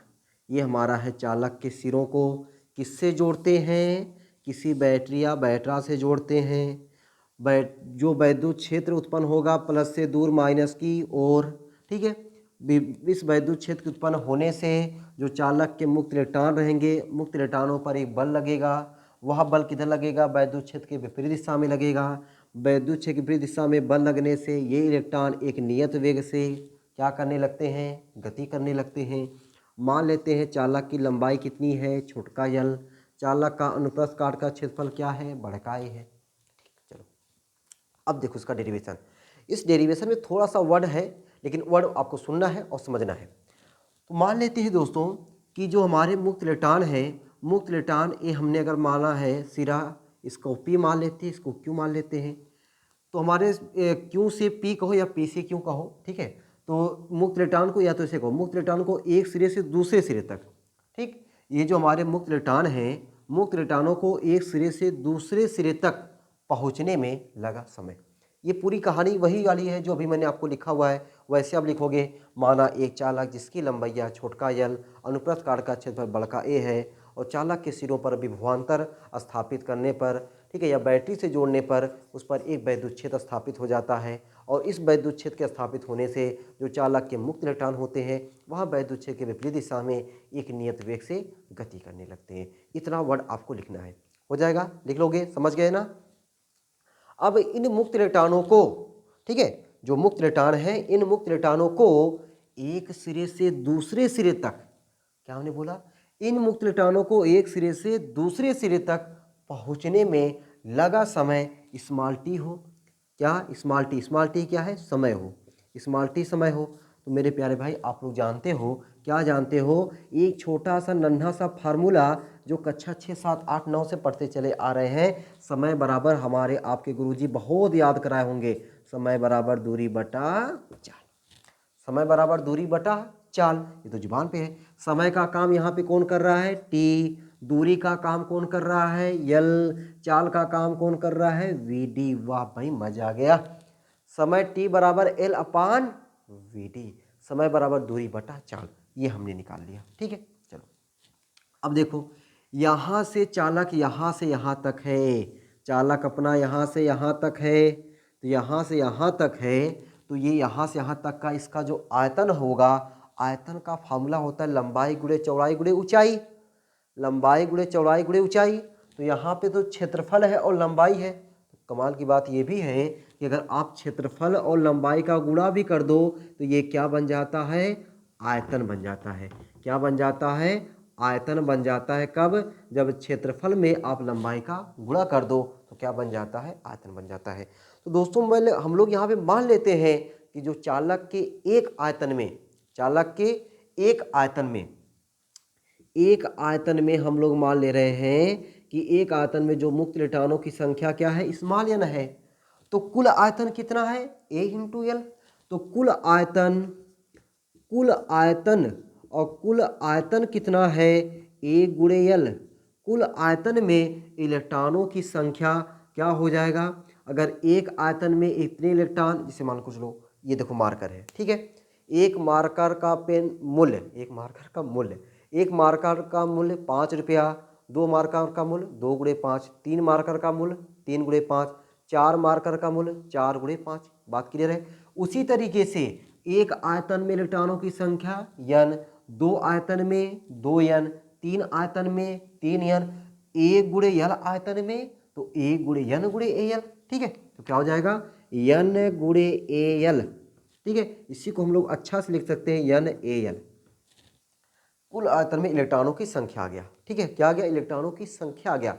ये हमारा है चालक के सिरों को किससे जोड़ते हैं? किसी बैटरी या बैटरा से जोड़ते हैं। जो वैद्युत क्षेत्र उत्पन्न होगा प्लस से दूर माइनस की ओर, ठीक है। इस वैद्युत क्षेत्र के उत्पन्न होने से जो चालक के मुक्त इलेक्ट्रॉन रहेंगे, मुक्त इलेक्ट्रॉनों पर एक बल लगेगा। वह बल किधर लगेगा? वैद्युत क्षेत्र के विपरीत दिशा में लगेगा। वैद्युत क्षेत्र की विपरीत दिशा में बल लगने से ये इलेक्ट्रॉन एक नियत वेग से क्या करने लगते हैं? गति करने लगते हैं। मान लेते हैं चालक की लंबाई कितनी है? छोटका यल। चालक का अनुप्रस्थ काट का क्षेत्रफल क्या है? बड़का ए है। चलो अब देखो इसका डेरिवेशन। इस डेरिवेशन में थोड़ा सा वर्ड है, लेकिन वर्ड आपको सुनना है और समझना है। तो मान लेते हैं दोस्तों कि जो हमारे मुक्त इलेक्ट्रॉन है, मुक्त इलेक्ट्रॉन ये हमने अगर माना है सिरा, इसको पी मान लेते हैं, इसको क्यू मान लेते हैं। तो हमारे क्यू से पी कहो या पी से क्यू कहो, ठीक है। तो मुक्त इलेक्ट्रॉन को या तो इसे कहो, मुक्त इलेक्ट्रॉन को एक सिरे से दूसरे सिरे तक, ठीक। ये जो हमारे मुक्त इलेक्ट्रॉन हैं, मुक्त इलेक्ट्रॉनों को एक सिरे से दूसरे सिरे तक पहुंचने में लगा समय। ये पूरी कहानी वही वाली है जो अभी मैंने आपको लिखा हुआ है, वैसे आप लिखोगे। माना एक चालक जिसकी लंबाई छोटका यल, अनुप्रस्थ काट का क्षेत्रफल बड़का ए है, और चालक के सिरों पर विभवांतर स्थापित करने पर, ठीक है, या बैटरी से जोड़ने पर उस पर एक वैद्युत क्षेत्र स्थापित हो जाता है। और इस वैद्युत क्षेत्र के स्थापित होने से जो चालक के मुक्त इलेक्ट्रॉन होते हैं वह वैद्युत क्षेत्र के विपरीत दिशा में एक नियत वेग से गति करने लगते हैं। इतना वर्ड आपको लिखना है, हो जाएगा, लिख लोगे, समझ गए ना। अब इन मुक्त इलेक्ट्रॉनों को, ठीक है, जो मुक्त इलेक्ट्रॉन है, इन मुक्त इलेक्ट्रॉनों को एक सिरे से दूसरे सिरे तक, क्या हमने बोला? इन मुक्त इलेक्ट्रॉनों को एक सिरे से दूसरे सिरे तक पहुंचने में लगा समय स्मॉल टी हो। क्या? Small T. स्मॉल टी क्या है? समय हो। स्मॉल टी समय हो। तो मेरे प्यारे भाई आप लोग जानते हो, क्या जानते हो? एक छोटा सा नन्हा सा फार्मूला जो कक्षा 6, 7, 8, 9 से पढ़ते चले आ रहे हैं, समय बराबर हमारे आपके गुरुजी बहुत याद कराए होंगे, समय बराबर दूरी बटा चाल। समय बराबर दूरी बटा चाल, ये तो जुबान पे है। समय का काम यहाँ पे कौन कर रहा है? टी। दूरी का काम कौन कर रहा है? यल। चाल का काम कौन कर रहा है? V D. वाह भाई मजा आ गया। समय टी बराबर एल अपान वी डी, समय बराबर दूरी बटा चाल, ये हमने निकाल लिया, ठीक है। चलो अब देखो, यहाँ से चालक यहाँ से यहाँ तक है, चालक अपना यहाँ से यहाँ तक है, तो यहाँ से यहाँ तक है, तो ये यहाँ से यहाँ तक का इसका जो आयतन होगा, आयतन का फार्मूला होता है लंबाई गुणे चौड़ाई गुणे ऊंचाई। लंबाई गुणे चौड़ाई गुणे ऊंचाई, तो यहाँ पे तो क्षेत्रफल है और लंबाई है। तो कमाल की बात ये भी है कि अगर आप क्षेत्रफल और लंबाई का गुणा भी कर दो तो ये क्या बन जाता है? आयतन बन जाता है। क्या बन जाता है? आयतन बन जाता है। कब? जब क्षेत्रफल में आप लंबाई का गुणा कर दो तो क्या बन जाता है? आयतन बन जाता है। तो दोस्तों हम लोग यहाँ पे मान लेते हैं कि जो चालक के एक आयतन में, चालक के एक आयतन में हम लोग मान ले रहे हैं कि एक आयतन में जो मुक्त इलेक्ट्रॉनों की संख्या क्या है? स्मॉल एन है। तो कुल आयतन कितना है? ए इंटू एल। तो कुल आयतन और कुल आयतन कितना है, ए गुणे यल। कुल आयतन में इलेक्ट्रॉनों की संख्या क्या हो जाएगा, अगर एक आयतन में इतने इलेक्ट्रॉन, जैसे मान कुछ लो ये देखो मार्कर है, ठीक है, एक मार्कर का पेन मूल्य, एक मार्कर का मूल्य, एक मार्कर का मूल्य 5 रुपया, 2 मार्कर का मूल्य 2 गुणे 5, 3 मार्कर का मूल्य 3 गुणे 5, 4 मार्कर का मूल्य 4 गुणे 5। बात क्लियर है। उसी तरीके से एक आयतन में इलेक्ट्रॉनों की संख्या n, 2 आयतन में 2n, 3 आयतन में 3n, 1 गुणे यल आयतन में तो 1 गुणे n गुणे al, ठीक है। तो क्या हो जाएगा n गुणे al, ठीक है। इसी को हम लोग अच्छा से लिख सकते हैं n al। कुल आयतन में इलेक्ट्रॉनों की संख्या आ गया, ठीक है। क्या आ गया, इलेक्ट्रॉनों की संख्या आ गया।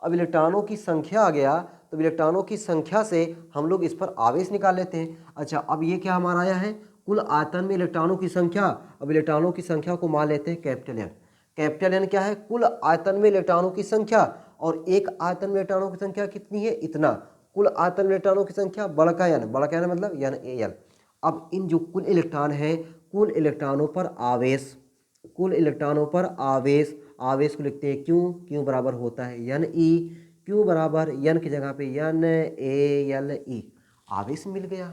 अब इलेक्ट्रॉनों की संख्या आ गया तो इलेक्ट्रॉनों की संख्या से हम लोग इस पर आवेश निकाल लेते हैं। अच्छा, अब ये क्या हमारा आया है, कुल आयतन में इलेक्ट्रॉनों की संख्या। अब इलेक्ट्रॉनों की संख्या को मान लेते हैं कैपिटल एन। कैपिटल एन क्या है, कुल आयतन में इलेक्ट्रॉनों की संख्या, और एक आयतन में इलेक्ट्रॉनों की संख्या कितनी है, इतना। कुल आयतन में इलेक्ट्रॉनों की संख्या बड़ा एन मतलब एन ए एल। अब इन जो कुल इलेक्ट्रॉन है, कुल इलेक्ट्रॉनों पर आवेश, कुल इलेक्ट्रॉनों पर आवेश, आवेश को लिखते हैं क्यू, क्यू बराबर होता है एन ई, क्यू बराबर एन की जगह पे एन ए एल ई। आवेश मिल गया।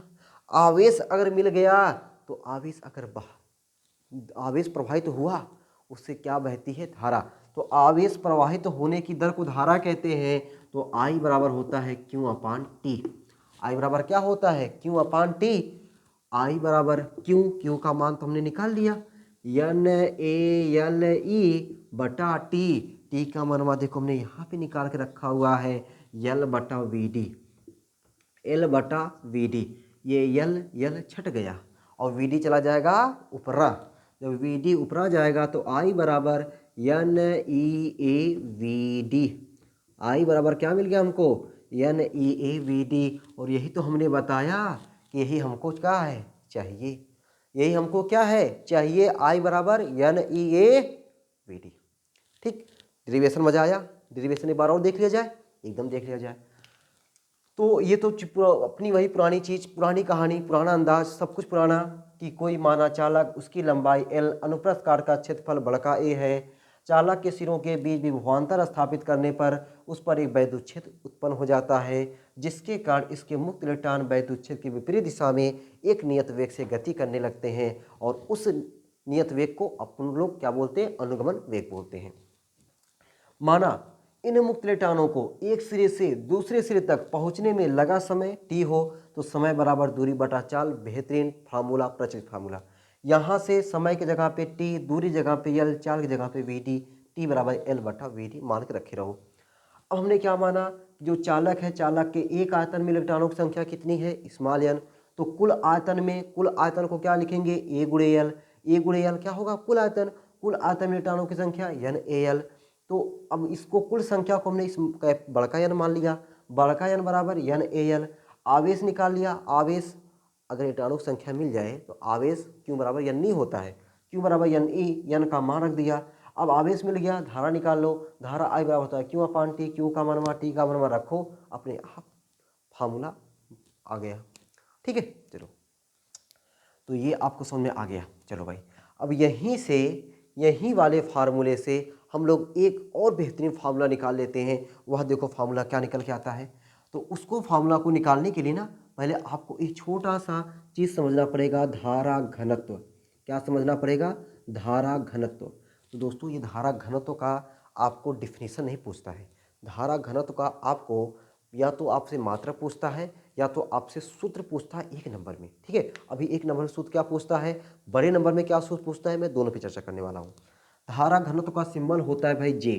आवेश अगर मिल गया तो आवेश अगर आवेश प्रवाहित हुआ, उससे क्या बहती है, धारा। तो आवेश प्रवाहित होने की दर को धारा कहते हैं। तो आई बराबर होता है क्यू अपान टी। आई बराबर क्या होता है, क्यू अपान टी। आई बराबर क्यू, क्यू का मान तो हमने निकाल लिया, एन ए एल ई बटा टी। टी का मनवा देखो हमने यहाँ पे निकाल के रखा हुआ है, यल बटा वी डी, एल बटा वी डी। ये यल छट गया और वी डी चला जाएगा ऊपरा। जब वी डी ऊपरा जाएगा तो आई बराबर N E A V D. I बराबर क्या मिल गया हमको, N E A V D. और यही तो हमने बताया कि यही हमको क्या है, चाहिए। यही हमको क्या है, चाहिए। आई बराबर N E A V D, ठीक। डेरिवेशन मजा आया। डेरिवेशन एक बार और देख लिया जाए, एकदम देख लिया जाए। तो ये तो अपनी वही पुरानी चीज़, पुरानी कहानी, पुराना अंदाज, सब कुछ पुराना, कि कोई माना चालक, उसकी लंबाई एल, अनुप्रस्थ काट का क्षेत्रफल बड़का ए है। चालक के सिरों के बीच विभवांतर स्थापित करने पर उस पर एक वैद्युत क्षेत्र उत्पन्न हो जाता है, जिसके कारण इसके मुक्त इलेक्ट्रॉन वैद्युत क्षेत्र की विपरीत दिशा में एक नियत वेग से गति करने लगते हैं, और उस नियत वेग को अपन लोग क्या बोलते हैं, अनुगमन वेग बोलते हैं। माना इन मुक्त इलेक्ट्रॉनों को एक सिरे से दूसरे सिरे तक पहुंचने में लगा समय t हो, तो समय बराबर दूरी बटा चाल, बेहतरीन फार्मूला, प्रचलित फार्मूला। यहाँ से समय की जगह पे t, दूरी जगह पे l, चाल की जगह पे vd, t बराबर l बटा vd मान के रखे रहो। अब हमने क्या माना, जो चालक है, चालक के एक आयतन में इलेक्ट्रॉनों की संख्या कितनी है, स्मॉल n। तो कुल आयतन में, कुल आयतन को क्या लिखेंगे, ए गुणे एल। ए गुणे एल क्या होगा, कुल आयतन। कुल आयतन में इलेक्ट्रॉनों की संख्या एन ए एल। तो अब इसको कुल संख्या को हमने इस बड़का एन मान लिया, बड़का एन बराबर एन ए एल। आवेश निकाल लिया, आवेश अगर इलेक्ट्रॉनों की संख्या मिल जाए तो आवेश क्यू बराबर एन नहीं होता है, क्यू बराबर एन ई, एन का मान रख दिया। अब आवेश मिल गया, धारा निकाल लो, धारा आई बराबर होता है क्यू अपान टी। क्यू का मनवा, टी का मनवा रखो, अपने आप फार्मूला आ गया, ठीक है। चलो, तो ये आपको समझ में आ गया। चलो भाई, अब यहीं से, यहीं वाले फार्मूले से हम लोग एक और बेहतरीन फार्मूला निकाल लेते हैं। वह देखो फार्मूला क्या निकल के आता है। तो उसको फार्मूला को निकालने के लिए ना, पहले आपको एक छोटा सा चीज़ समझना पड़ेगा, धारा घनत्व। क्या समझना पड़ेगा, धारा घनत्व। तो दोस्तों, ये धारा घनत्व का आपको डिफिनीशन नहीं पूछता है। धारा घनत्व का आपको या तो आपसे मात्रा पूछता है, या तो आपसे सूत्र पूछता है एक नंबर में, ठीक है। अभी एक नंबर में सूत्र क्या पूछता है, बड़े नंबर में क्या सूत्र पूछता है, मैं दोनों पे चर्चा करने वाला हूँ। धारा घनत्व का सिंबल होता है भाई जे।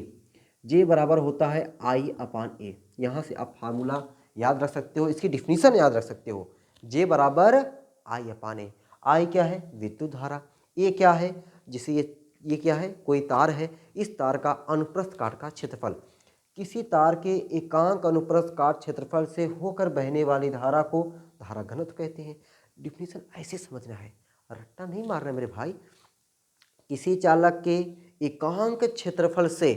जे बराबर होता है आई अपान ए। यहाँ से आप फार्मूला याद रख सकते हो, इसकी डिफिनीशन याद रख सकते हो। जे बराबर आई अपान ए। आई क्या है, विद्युत धारा। ए क्या है, जिसे ये क्या है, कोई तार है, इस तार का अनुप्रस्थ काट का क्षेत्रफल। किसी तार के एकांक अनुप्रस्थ काट क्षेत्रफल से होकर बहने वाली धारा को धारा घनत्व कहते हैं। डिफिनीशन ऐसे समझना है, रट्टा नहीं मारना मेरे भाई। किसी चालक के एकांक क्षेत्रफल से,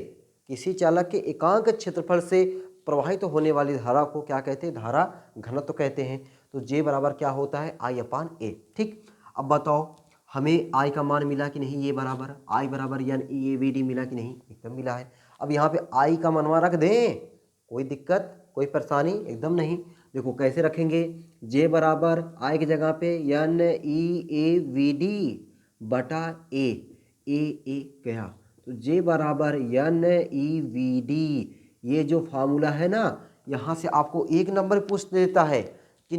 किसी चालक के एकांक क्षेत्रफल से प्रवाहित होने वाली धारा को क्या कहते हैं, धारा घनत्व कहते हैं। तो जे बराबर क्या होता है, आई अपान ए, ठीक। अब बताओ, हमें आई का मान मिला कि नहीं, ये बराबर आई बराबर यानी ई ए वी डी मिला कि नहीं, एकदम मिला है। अब यहाँ पे आई का मनवा रख दें, कोई दिक्कत कोई परेशानी एकदम नहीं। देखो कैसे रखेंगे, जे बराबर आई की जगह पे N E A V D बटा ए गया, तो जे बराबर एन ई वी डी। ये जो फार्मूला है ना, यहाँ से आपको एक नंबर पूछ देता है कि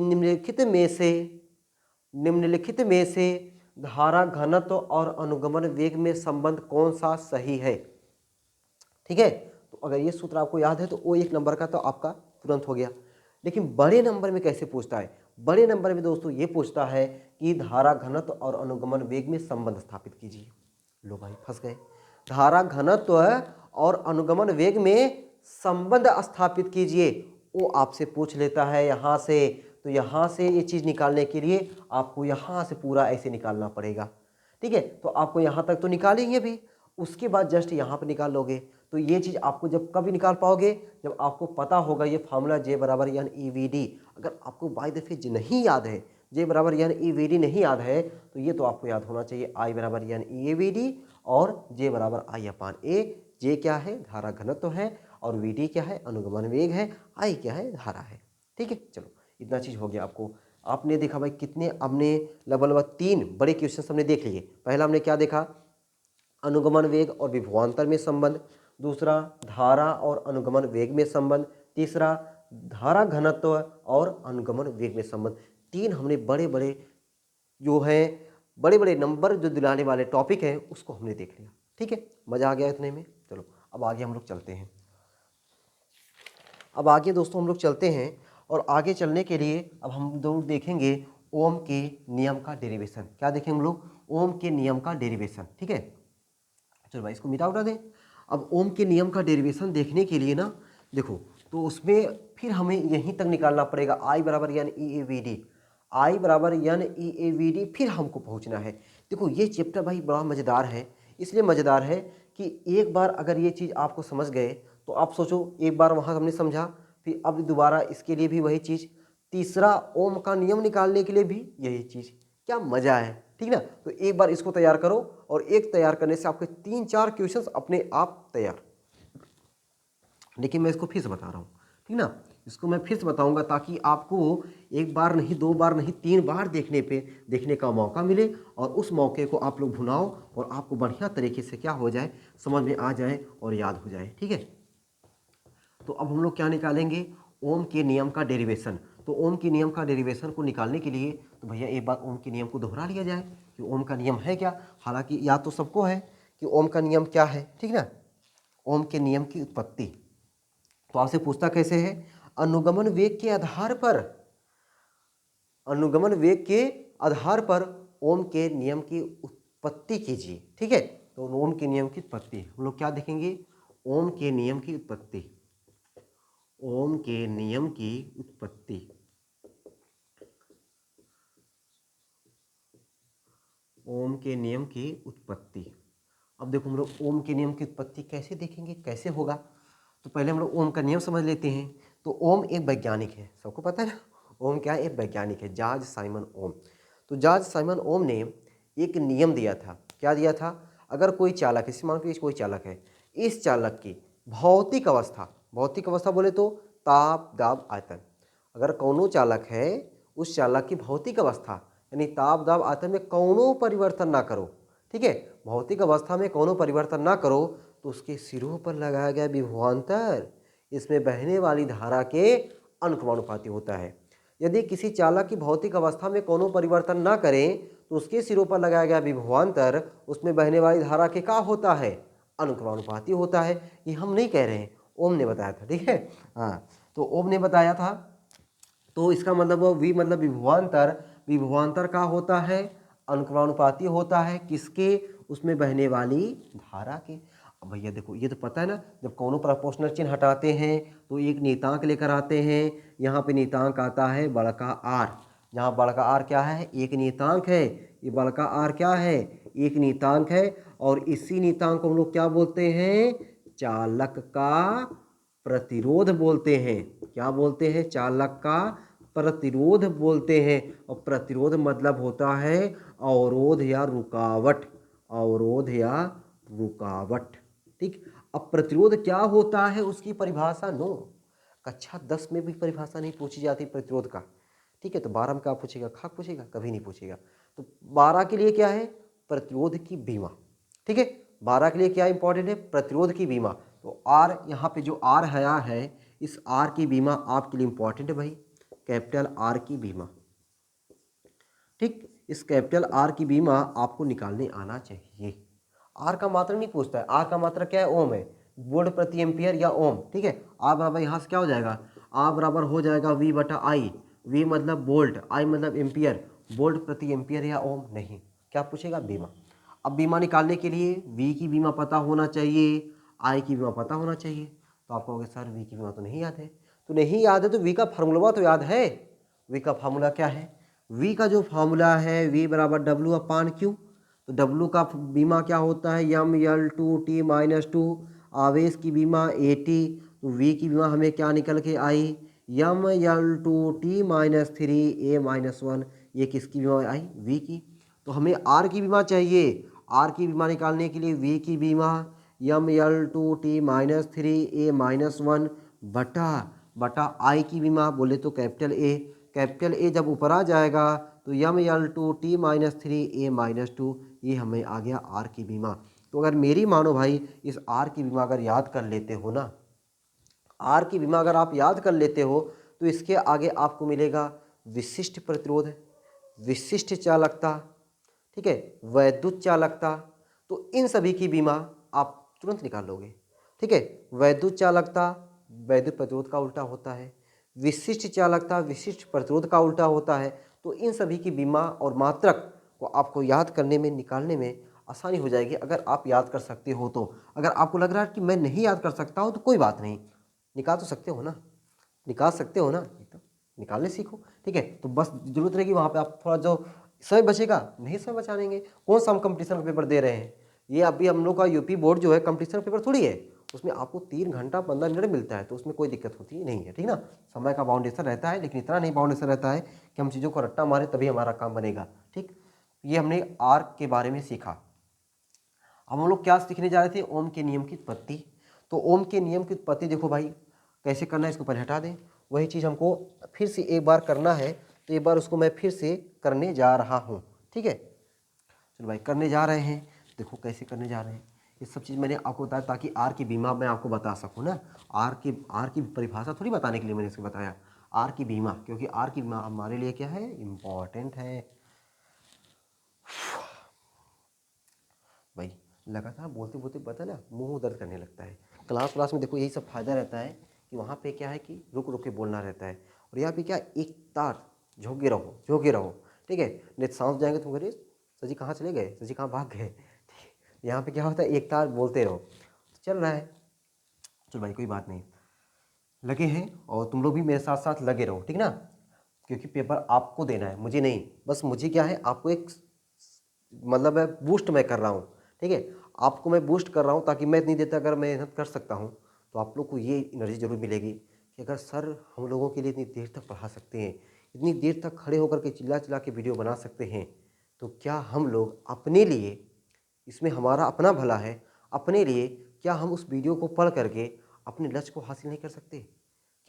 निम्नलिखित में से धारा घनत्व और अनुगमन वेग में संबंध कौन सा सही है। ठीक है, तो अगर ये सूत्र आपको याद है तो वो एक नंबर का तो आपका तुरंत हो गया। लेकिन बड़े नंबर में कैसे पूछता है, बड़े नंबर में दोस्तों ये पूछता है कि धारा घनत्व और अनुगमन वेग में संबंध स्थापित कीजिए। लो भाई फंस गए, धारा घनत्व और अनुगमन वेग में संबंध स्थापित कीजिए, वो आपसे पूछ लेता है यहाँ से। तो यहाँ से ये चीज़ निकालने के लिए आपको यहाँ से पूरा ऐसे निकालना पड़ेगा। ठीक है, तो आपको यहाँ तक तो निकालेंगे भी, उसके बाद जस्ट यहाँ पर निकाल लोगे। तो ये चीज़ आपको जब कभी निकाल पाओगे, जब आपको पता होगा ये फार्मूला जे बराबर यानी ई वी डी। अगर आपको बाय द वे नहीं याद है, जे बराबर यानी ई वी डी नहीं याद है, तो ये तो आपको याद होना चाहिए आई बराबर यानी ई ए वी डी और जे बराबर आई अपान ए। जे क्या है, धारा घनत्व है, और वी डी क्या है, अनुगमन वेग है, आई क्या है, धारा है। ठीक है, चलो इतना चीज़ हो गया आपको। आपने देखा भाई कितने, हमने लगभग 3 बड़े क्वेश्चन हमने देख लिए। पहला हमने क्या देखा, अनुगमन वेग और विभवांतर में संबंध, दूसरा धारा और अनुगमन वेग में संबंध, तीसरा धारा घनत्व और अनुगमन वेग में संबंध। 3 हमने बड़े बड़े जो हैं, बड़े बड़े नंबर जो दिलाने वाले टॉपिक हैं उसको हमने देख लिया। ठीक है, मज़ा आ गया इतने में। चलो अब आगे हम लोग चलते हैं। अब आगे दोस्तों हम लोग चलते हैं, और आगे चलने के लिए अब हम दोनों देखेंगे ओम के नियम का डेरिवेशन। क्या देखेंगे हम लोग, ओम के नियम का डेरिवेशन। ठीक है, चलो भाई इसको मिटा उठा दें। अब ओम के नियम का डेरिवेशन देखने के लिए ना, देखो तो उसमें फिर हमें यहीं तक निकालना पड़ेगा, आई बराबर यानी ई ए वी डी, आई बराबर यानी ई ए वी डी, फिर हमको पहुंचना है। देखो ये चैप्टर भाई बड़ा मज़ेदार है, इसलिए मज़ेदार है कि एक बार अगर ये चीज़ आपको समझ गए तो आप सोचो, एक बार वहाँ हमने समझा, फिर अब दोबारा इसके लिए भी वही चीज़, तीसरा ओम का नियम निकालने के लिए भी यही चीज़, क्या मज़ा है। ठीक ना, तो एक बार इसको तैयार करो, और एक तैयार करने से आपके 3-4 क्वेश्चंस अपने आप तैयार। लेकिन मैं इसको फिर से बता रहा हूँ, ठीक ना, इसको मैं फिर से बताऊंगा ताकि आपको एक बार नहीं, 2 बार नहीं, 3 बार देखने का मौका मिले, और उस मौके को आप लोग भुनाओ और आपको बढ़िया तरीके से क्या हो जाए, समझ में आ जाए और याद हो जाए। ठीक है, तो अब हम लोग क्या निकालेंगे, ओम के नियम का डेरिवेशन। तो ओम के नियम का डेरिवेशन को निकालने के लिए तो भैया एक बार ओम के नियम को दोहरा लिया जाए कि ओम का नियम है क्या। हालांकि याद तो सबको है कि ओम का नियम क्या है, ठीक ना। ओम के नियम की उत्पत्ति तो आपसे पूछता कैसे है, अनुगमन वेग के आधार पर, अनुगमन वेग के आधार पर ओम के नियम की उत्पत्ति कीजिए। ठीक है, तो ओम के नियम की उत्पत्ति हम लोग क्या देखेंगे, ओम के नियम की उत्पत्ति, ओम के नियम की उत्पत्ति, ओम के नियम की उत्पत्ति। अब देखो हम लोग ओम के नियम की उत्पत्ति कैसे देखेंगे, कैसे होगा, तो पहले हम लोग ओम का नियम समझ लेते हैं। तो ओम एक वैज्ञानिक है, सबको पता है ना, ओम क्या है, एक वैज्ञानिक है, जॉर्ज साइमन ओम। तो जॉर्ज साइमन ओम ने एक नियम दिया था, क्या दिया था, अगर कोई चालक, इसे मान लीजिए कोई चालक है, इस चालक की भौतिक अवस्था, भौतिक अवस्था बोले तो ताप दाब आयतन, अगर कौनो चालक है उस चालक की भौतिक अवस्था यानी ताप दाब आयतन में कौनो परिवर्तन ना करो, ठीक है, भौतिक अवस्था में कौनो परिवर्तन ना करो, तो उसके सिरों पर लगाया गया विभवांतर इसमें बहने वाली धारा के अनुक्रमानुपाती होता है। यदि किसी चालक की भौतिक अवस्था में कोनो परिवर्तन ना करें तो उसके सिरों पर लगाया गया विभवांतर उसमें बहने वाली धारा के का होता है, अनुक्रमानुपाती होता है। ये हम नहीं कह रहे हैं, ओम ने बताया था, ठीक है। हाँ, तो ओम ने बताया था, तो इसका मतलब वी मतलब विभवांतर, विभवांतर का होता है, अनुक्रमानुपाती होता है, किसके, उसमें बहने वाली धारा के। अब भैया देखो ये तो पता है ना, जब कोनो प्रोपोर्शनल चिन्ह हटाते हैं तो एक नियतांक लेकर आते हैं, यहाँ पे नियतांक आता है बड़का आर, जहाँ बड़का आर क्या है, एक नियतांक है, ये बड़का आर क्या है, एक नियतांक है, और इसी नियतांक को हम लोग क्या बोलते हैं, चालक का प्रतिरोध बोलते हैं। क्या बोलते हैं, चालक का प्रतिरोध बोलते हैं। और प्रतिरोध मतलब होता है अवरोध या रुकावट, अवरोध या रुकावट। ठीक, अब प्रतिरोध क्या होता है उसकी परिभाषा नो, कक्षा 10 में भी परिभाषा नहीं पूछी जाती प्रतिरोध का। ठीक है, तो 12 में क्या पूछेगा, खाक पूछेगा, कभी नहीं पूछेगा। तो 12 के लिए क्या है, प्रतिरोध की बीमा। ठीक है, 12 के लिए क्या इंपॉर्टेंट है, प्रतिरोध की बीमा। तो आर, यहाँ पे जो आर है, इस आर की बीमा आपके लिए इंपॉर्टेंट है भाई, कैपिटल आर की बीमा। ठीक, इस कैपिटल आर की बीमा आपको निकालने आना चाहिए। आर का मात्रा नहीं पूछता है, आर का मात्रा क्या है, ओम है, वोल्ट प्रति एम्पियर या ओम। ठीक है, आर बराबर यहाँ से क्या हो जाएगा, आर बराबर हो जाएगा वी बटा आई, वी मतलब वोल्ट, आई मतलब एम्पियर, वोल्ट प्रति एम्पियर या ओम नहीं, क्या पूछेगा, बीमा। अब बीमा निकालने के लिए वी की बीमा पता होना चाहिए, आई की बीमा पता होना चाहिए। तो आप कहोगे सर वी की बीमा तो नहीं याद है, तो नहीं याद है तो वी का फार्मूला तो याद है। वी का फार्मूला क्या है, वी का जो फार्मूला है वी बराबर डब्ल्यू अपान क्यू। तो डब्ल्यू का बीमा क्या होता है, M L two T minus two, आवेश की बीमा ए टी। तो वी की बीमा हमें क्या निकल के आई, M L two T minus three A minus one. ये किसकी बीमा आई, वी की। तो हमें आर की बीमा चाहिए, आर की बीमा निकालने के लिए वी की बीमा M L two T minus three A minus one बटा आई की बीमा बोले तो कैपिटल ए। कैपिटल ए जब ऊपर आ जाएगा तो M L two T minus three A minus two, ये हमें आ गया आर की बीमा। तो अगर मेरी मानो भाई इस आर की बीमा अगर याद कर लेते हो ना, आर की बीमा अगर आप याद कर लेते हो तो इसके आगे आपको मिलेगा विशिष्ट प्रतिरोध, विशिष्ट चालकता, ठीक है, वैद्युत चालकता। तो इन सभी की बीमा आप तुरंत निकाल लोगे। ठीक है, वैद्युत चालकता वैद्युत प्रतिरोध का उल्टा होता है, विशिष्ट चालकता विशिष्ट प्रतिरोध का उल्टा होता है। तो इन सभी की बीमा और मात्रक को आपको याद करने में, निकालने में आसानी हो जाएगी अगर आप याद कर सकते हो तो। अगर आपको लग रहा है कि मैं नहीं याद कर सकता हूँ तो कोई बात नहीं, निकाल तो सकते हो ना, निकाल सकते हो ना, एकदम निकालने सीखो। ठीक है, तो बस जरूरत रहेगी वहाँ पे आप थोड़ा जो समय बचेगा, नहीं समय बचा लेंगे। कौन सा हम कंपटीशन का पेपर दे रहे हैं, ये अभी हम लोग का यूपी बोर्ड जो है कंपटीशन पेपर थोड़ी है, उसमें आपको 3 घंटा 15 मिनट मिलता है, तो उसमें कोई दिक्कत होती नहीं है। ठीक ना, समय का बाउंडेशन रहता है, लेकिन इतना नहीं बाउंडेशन रहता है कि हम चीज़ों को रट्टा मारे तभी हमारा काम बनेगा। ठीक, ये हमने आर के बारे में सीखा। अब हम लोग क्या सीखने जा रहे थे, ओम के नियम की उत्पत्ति। तो ओम के नियम की उत्पत्ति देखो भाई कैसे करना है, इसको पहले हटा दें, वही चीज़ हमको फिर से एक बार करना है, तो एक बार उसको मैं फिर से करने जा रहा हूँ। ठीक है, चलो भाई करने जा रहे हैं, देखो कैसे करने जा रहे हैं। ये सब चीज़ मैंने आपको बताया ताकि आर की बीमा मैं आपको बता सकूँ ना, आर की परिभाषा थोड़ी बताने के लिए मैंने इसको बताया, आर की बीमा, क्योंकि आर की बीमा हमारे लिए क्या है, इम्पॉर्टेंट है भाई। लगातार बोलते बोलते पता ना मुंह दर्द करने लगता है। क्लास में देखो यही सब फायदा रहता है कि वहाँ पे क्या है कि रुक रुक के बोलना रहता है, और यहाँ पे क्या एक तार झोंके रहो। ठीक है, नहीं सांस जाएंगे तुम घरे सर जी कहाँ चले गए, सर जी कहाँ भाग गए। यहाँ पे क्या होता है, एक तार बोलते रहो, तो चल रहा है। चलो भाई कोई बात नहीं, लगे हैं और तुम लोग भी मेरे साथ साथ लगे रहो, ठीक ना, क्योंकि पेपर आपको देना है, मुझे नहीं। बस मुझे क्या है, आपको एक मतलब मैं बूस्ट मैं कर रहा हूँ। ठीक है, आपको मैं बूस्ट कर रहा हूँ ताकि मैं इतनी देर तक अगर मैं मेहनत कर सकता हूँ तो आप लोग को ये एनर्जी जरूर मिलेगी कि अगर सर हम लोगों के लिए इतनी देर तक पढ़ा सकते हैं, इतनी देर तक खड़े होकर के चिल्ला चिल्ला के वीडियो बना सकते हैं, तो क्या हम लोग अपने लिए, इसमें हमारा अपना भला है, अपने लिए क्या हम उस वीडियो को पढ़ करके अपने लक्ष्य को हासिल नहीं कर सकते?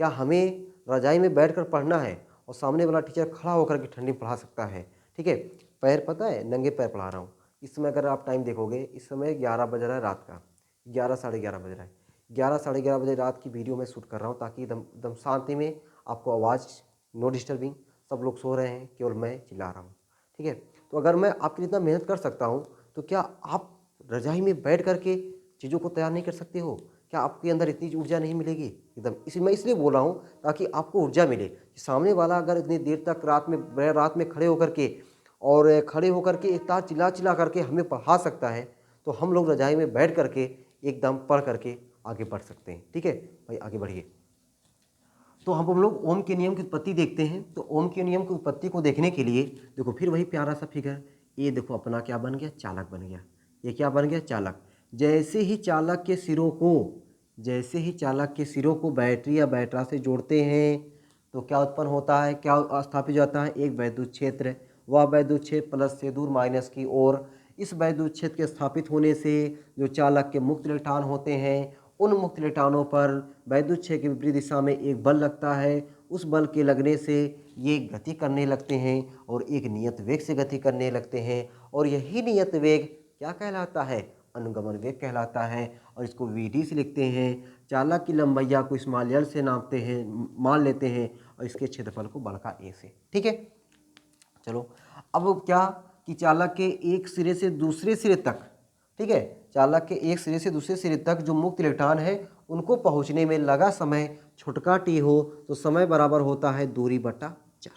क्या हमें रजाई में बैठकर पढ़ना है और सामने वाला टीचर खड़ा होकर के ठंडी में पढ़ा सकता है? ठीक है, पैर पता है नंगे पैर पढ़ा रहा हूँ। इस समय अगर आप टाइम देखोगे, इस समय 11 बज रहा है रात का, 11 साढ़े 11 बज रहा है, 11 साढ़े 11 बजे रात की वीडियो मैं शूट कर रहा हूँ ताकि एकदम शांति में आपको आवाज़, नो डिस्टर्बिंग, सब लोग सो रहे हैं, केवल मैं चिल्ला रहा हूँ। ठीक है, तो अगर मैं आपके लिए इतना मेहनत कर सकता हूँ तो क्या आप रजाई में बैठ करके चीज़ों को तैयार नहीं कर सकते हो? क्या आपके अंदर इतनी ऊर्जा नहीं मिलेगी? एकदम मैं इसलिए बोल रहा हूँ ताकि आपको ऊर्जा मिले कि सामने वाला अगर इतनी देर तक रात में खड़े होकर के एक तार चिल्ला चिल्ला करके हमें पढ़ा सकता है, तो हम लोग रजाई में बैठ करके एकदम पढ़ करके आगे बढ़ सकते हैं। ठीक है भाई, आगे बढ़िए। तो हम लोग ओम के नियम की उत्पत्ति देखते हैं। तो ओम के नियम की उत्पत्ति को देखने के लिए देखो फिर वही प्यारा सा फिगर, ये देखो अपना क्या बन गया, चालक बन गया। ये क्या बन गया, चालक। जैसे ही चालक के सिरों को बैटरी या बैटरा से जोड़ते हैं, तो क्या उत्पन्न होता है, क्या स्थापित हो जाता है, एक वैद्युत क्षेत्र। वह वैद्युत क्षेत्र प्लस से दूर माइनस की ओर। इस वैद्युत क्षेत्र के स्थापित होने से जो चालक के मुक्त इलेक्ट्रॉन होते हैं, उन मुक्त इलेक्ट्रॉनों पर वैद्युत क्षेत्र की विपरीत दिशा में एक बल लगता है। उस बल के लगने से ये गति करने लगते हैं और एक नियत वेग से गति करने लगते हैं, और यही नियत वेग क्या कहलाता है, अनुगमन वेग कहलाता है। और इसको वीडी से लिखते हैं। चालक की लंबाई को स्मॉल एल से नापते हैं, मान लेते हैं, और इसके क्षेत्रफल को बड़का ए से। ठीक है, चलो अब क्या कि चालक के एक सिरे से दूसरे सिरे तक, ठीक है, चालक के एक सिरे से दूसरे सिरे तक जो मुक्त इलेक्ट्रॉन है उनको पहुंचने में लगा समय छोटका टी हो तो समय बराबर होता है दूरी बटा 4।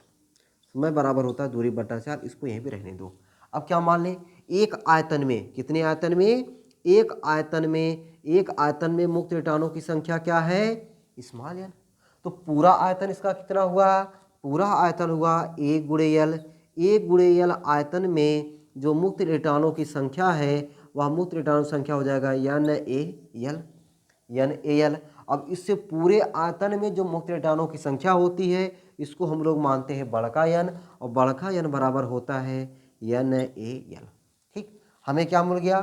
समय बराबर होता है दूरी बटा 4। इसको यहीं पे रहने दो। अब क्या मान लें, एक आयतन में, कितने आयतन में, एक आयतन में मुक्त इलेक्ट्रॉनों की संख्या क्या है, स्मॉल एन। तो पूरा आयतन इसका कितना हुआ, पूरा आयतन हुआ एक गुणे एल आयतन में जो मुक्त इलेक्ट्रॉनों की संख्या है वह मुक्त इलेक्ट्रॉनों की संख्या हो जाएगा एन ए एल। अब इससे पूरे आयतन में जो मुक्त इलेक्ट्रॉनों की संख्या होती है इसको हम लोग मानते हैं बड़का एन, और बड़का एन बराबर होता है एन ए एल। ठीक, हमें क्या मिल गया,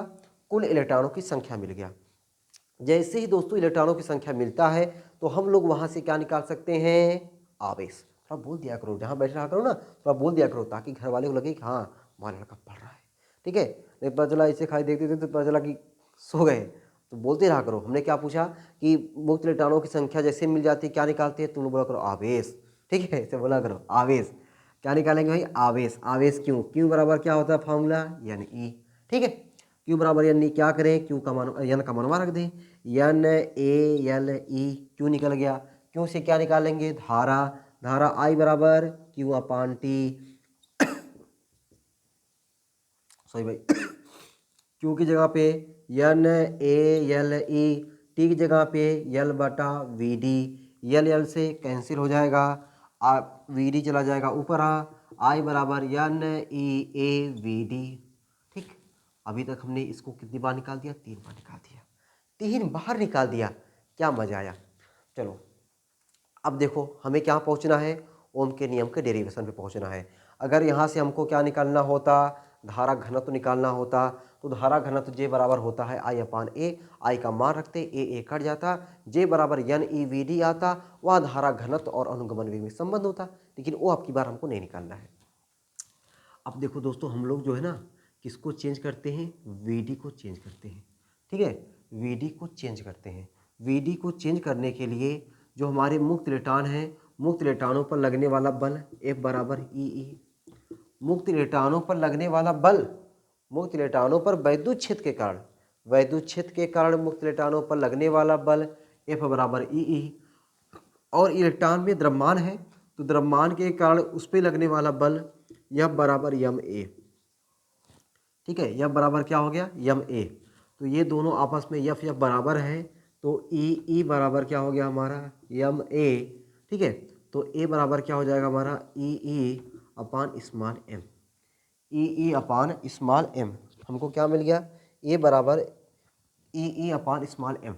कुल इलेक्ट्रॉनों की संख्या मिल गया। जैसे ही दोस्तों इलेक्ट्रॉनों की संख्या मिलता है तो हम लोग वहां से क्या निकाल सकते हैं, आवेश। थोड़ा बोल दिया करो, जहाँ बैठ रहा करो ना थोड़ा बोल दिया करो, ताकि घर वाले को लगे कि हाँ हमारा लड़का पढ़ रहा है। ठीक है, नहीं पता चला ऐसे खाली देखते थे तो पता चला कि सो गए, तो बोलते रहा करो। हमने क्या पूछा कि मुक्त इलेक्ट्रॉनों की संख्या जैसे मिल जाती है क्या निकालते हैं, तुम लोग बोला करो आवेश। ठीक है, ऐसे बोला करो आवेश। क्या निकालेंगे भाई, आवेश। आवेश क्यों, क्यू बराबर क्या होता है फॉर्मूला, यानी ई। ठीक है, क्यू बराबर यानी क्या करें, क्यू का मान एन का मनवा रख दें, N A L E. Q निकल गया, क्यू से क्या निकालेंगे, धारा। धारा आई बराबर क्यू अपान टी, सॉरी भाई, क्यू की जगह पे N A L E, T की जगह पे एल बटा वी डी। एल से कैंसिल हो जाएगा, वी डी चला जाएगा ऊपर, आई बराबर N E A V D. ठीक, अभी तक हमने इसको कितनी बार निकाल दिया, 3 बार निकाल दिया, 3 बार निकाल दिया, क्या मजा आया। चलो अब देखो हमें क्या पहुंचना है, ओम के नियम के डेरिवेशन पे पहुंचना है। अगर यहाँ से हमको क्या निकालना होता, धारा घनत्व निकालना होता, तो धारा घनत्व जे बराबर होता है आई अपान ए। आई का मान रखते, ए कट जाता, जे बराबर एन ई वी डी आता, वह धारा घनत्व और अनुगमन वेग में संबंध होता, लेकिन वो आपकी बार हमको नहीं निकालना है। अब देखो दोस्तों हम लोग जो है ना किसको चेंज करते हैं, वी डी को चेंज करते हैं। ठीक है, वी डी को चेंज करते हैं। वी डी को चेंज करने के लिए जो हमारे मुक्त इलेक्ट्रॉन हैं, मुक्त इलेक्ट्रॉनों पर लगने वाला बल F बराबर ई। मुक्त इलेक्ट्रॉनों पर लगने वाला बल, मुक्त इलेक्ट्रॉनों पर वैद्युत क्षेत्र के कारण, वैद्युत क्षेत्र के कारण मुक्त इलेक्ट्रॉनों पर लगने वाला बल F बराबर ई। और इलेक्ट्रॉन में द्रव्यमान है तो द्रव्यमान के कारण उस पर लगने वाला बल F बराबर यम ए। ठीक है, F बराबर क्या हो गया, यम ए। तो ये दोनों आपस में F बराबर है, तो ई बराबर क्या हो गया हमारा, यम ए। ठीक है, तो ए बराबर क्या हो जाएगा हमारा, ई अपान स्मॉल एम। ई अपान स्मॉल एम, हमको क्या मिल गया, ए बराबर ई अपान स्मॉल एम।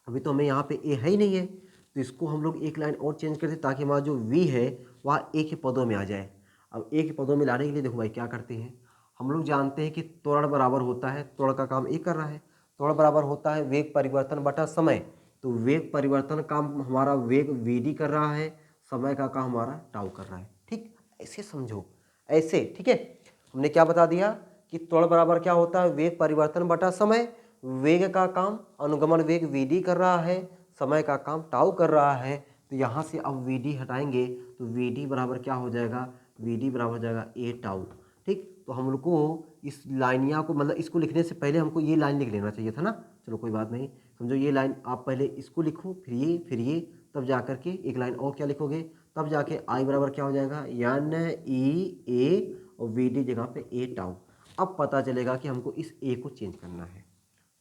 अभी तो हमें यहाँ पे ए है ही नहीं है, तो इसको हम लोग एक लाइन और चेंज करते ताकि हमारा जो वी है वह ए के पदों में आ जाए। अब ए के पदों में लाने के लिए देखो भाई क्या करते हैं, हम लोग जानते हैं कि त्वरण बराबर होता है, त्वरण का काम ए कर रहा है, त्वरण बराबर होता है वेग परिवर्तन बटा समय। तो वेग परिवर्तन काम हमारा वेग वी डी कर रहा है, समय का काम हमारा टाउ कर रहा है। ठीक, ऐसे समझो, ऐसे। ठीक है, हमने क्या बता दिया कि त्वरण बराबर क्या होता है, वेग परिवर्तन बटा समय। वेग का काम अनुगमन वेग वी डी कर रहा है, समय का काम टाउ कर रहा है। तो यहाँ से अब वी डी हटाएंगे तो वी डी बराबर क्या हो जाएगा, वी डी बराबर हो जाएगा ए टाउ। ठीक, तो हम लोग को इस लाइनिया को मतलब इसको लिखने से पहले हमको ये लाइन लिख लेना चाहिए था ना। चलो कोई बात नहीं, समझो ये लाइन आप पहले इसको लिखो, फिर ये तब जा कर के एक लाइन और क्या लिखोगे, तब जाके आई बराबर क्या हो जाएगा, एन ई ए और वी डी जगह पे ए टाउ। अब पता चलेगा कि हमको इस ए को चेंज करना है।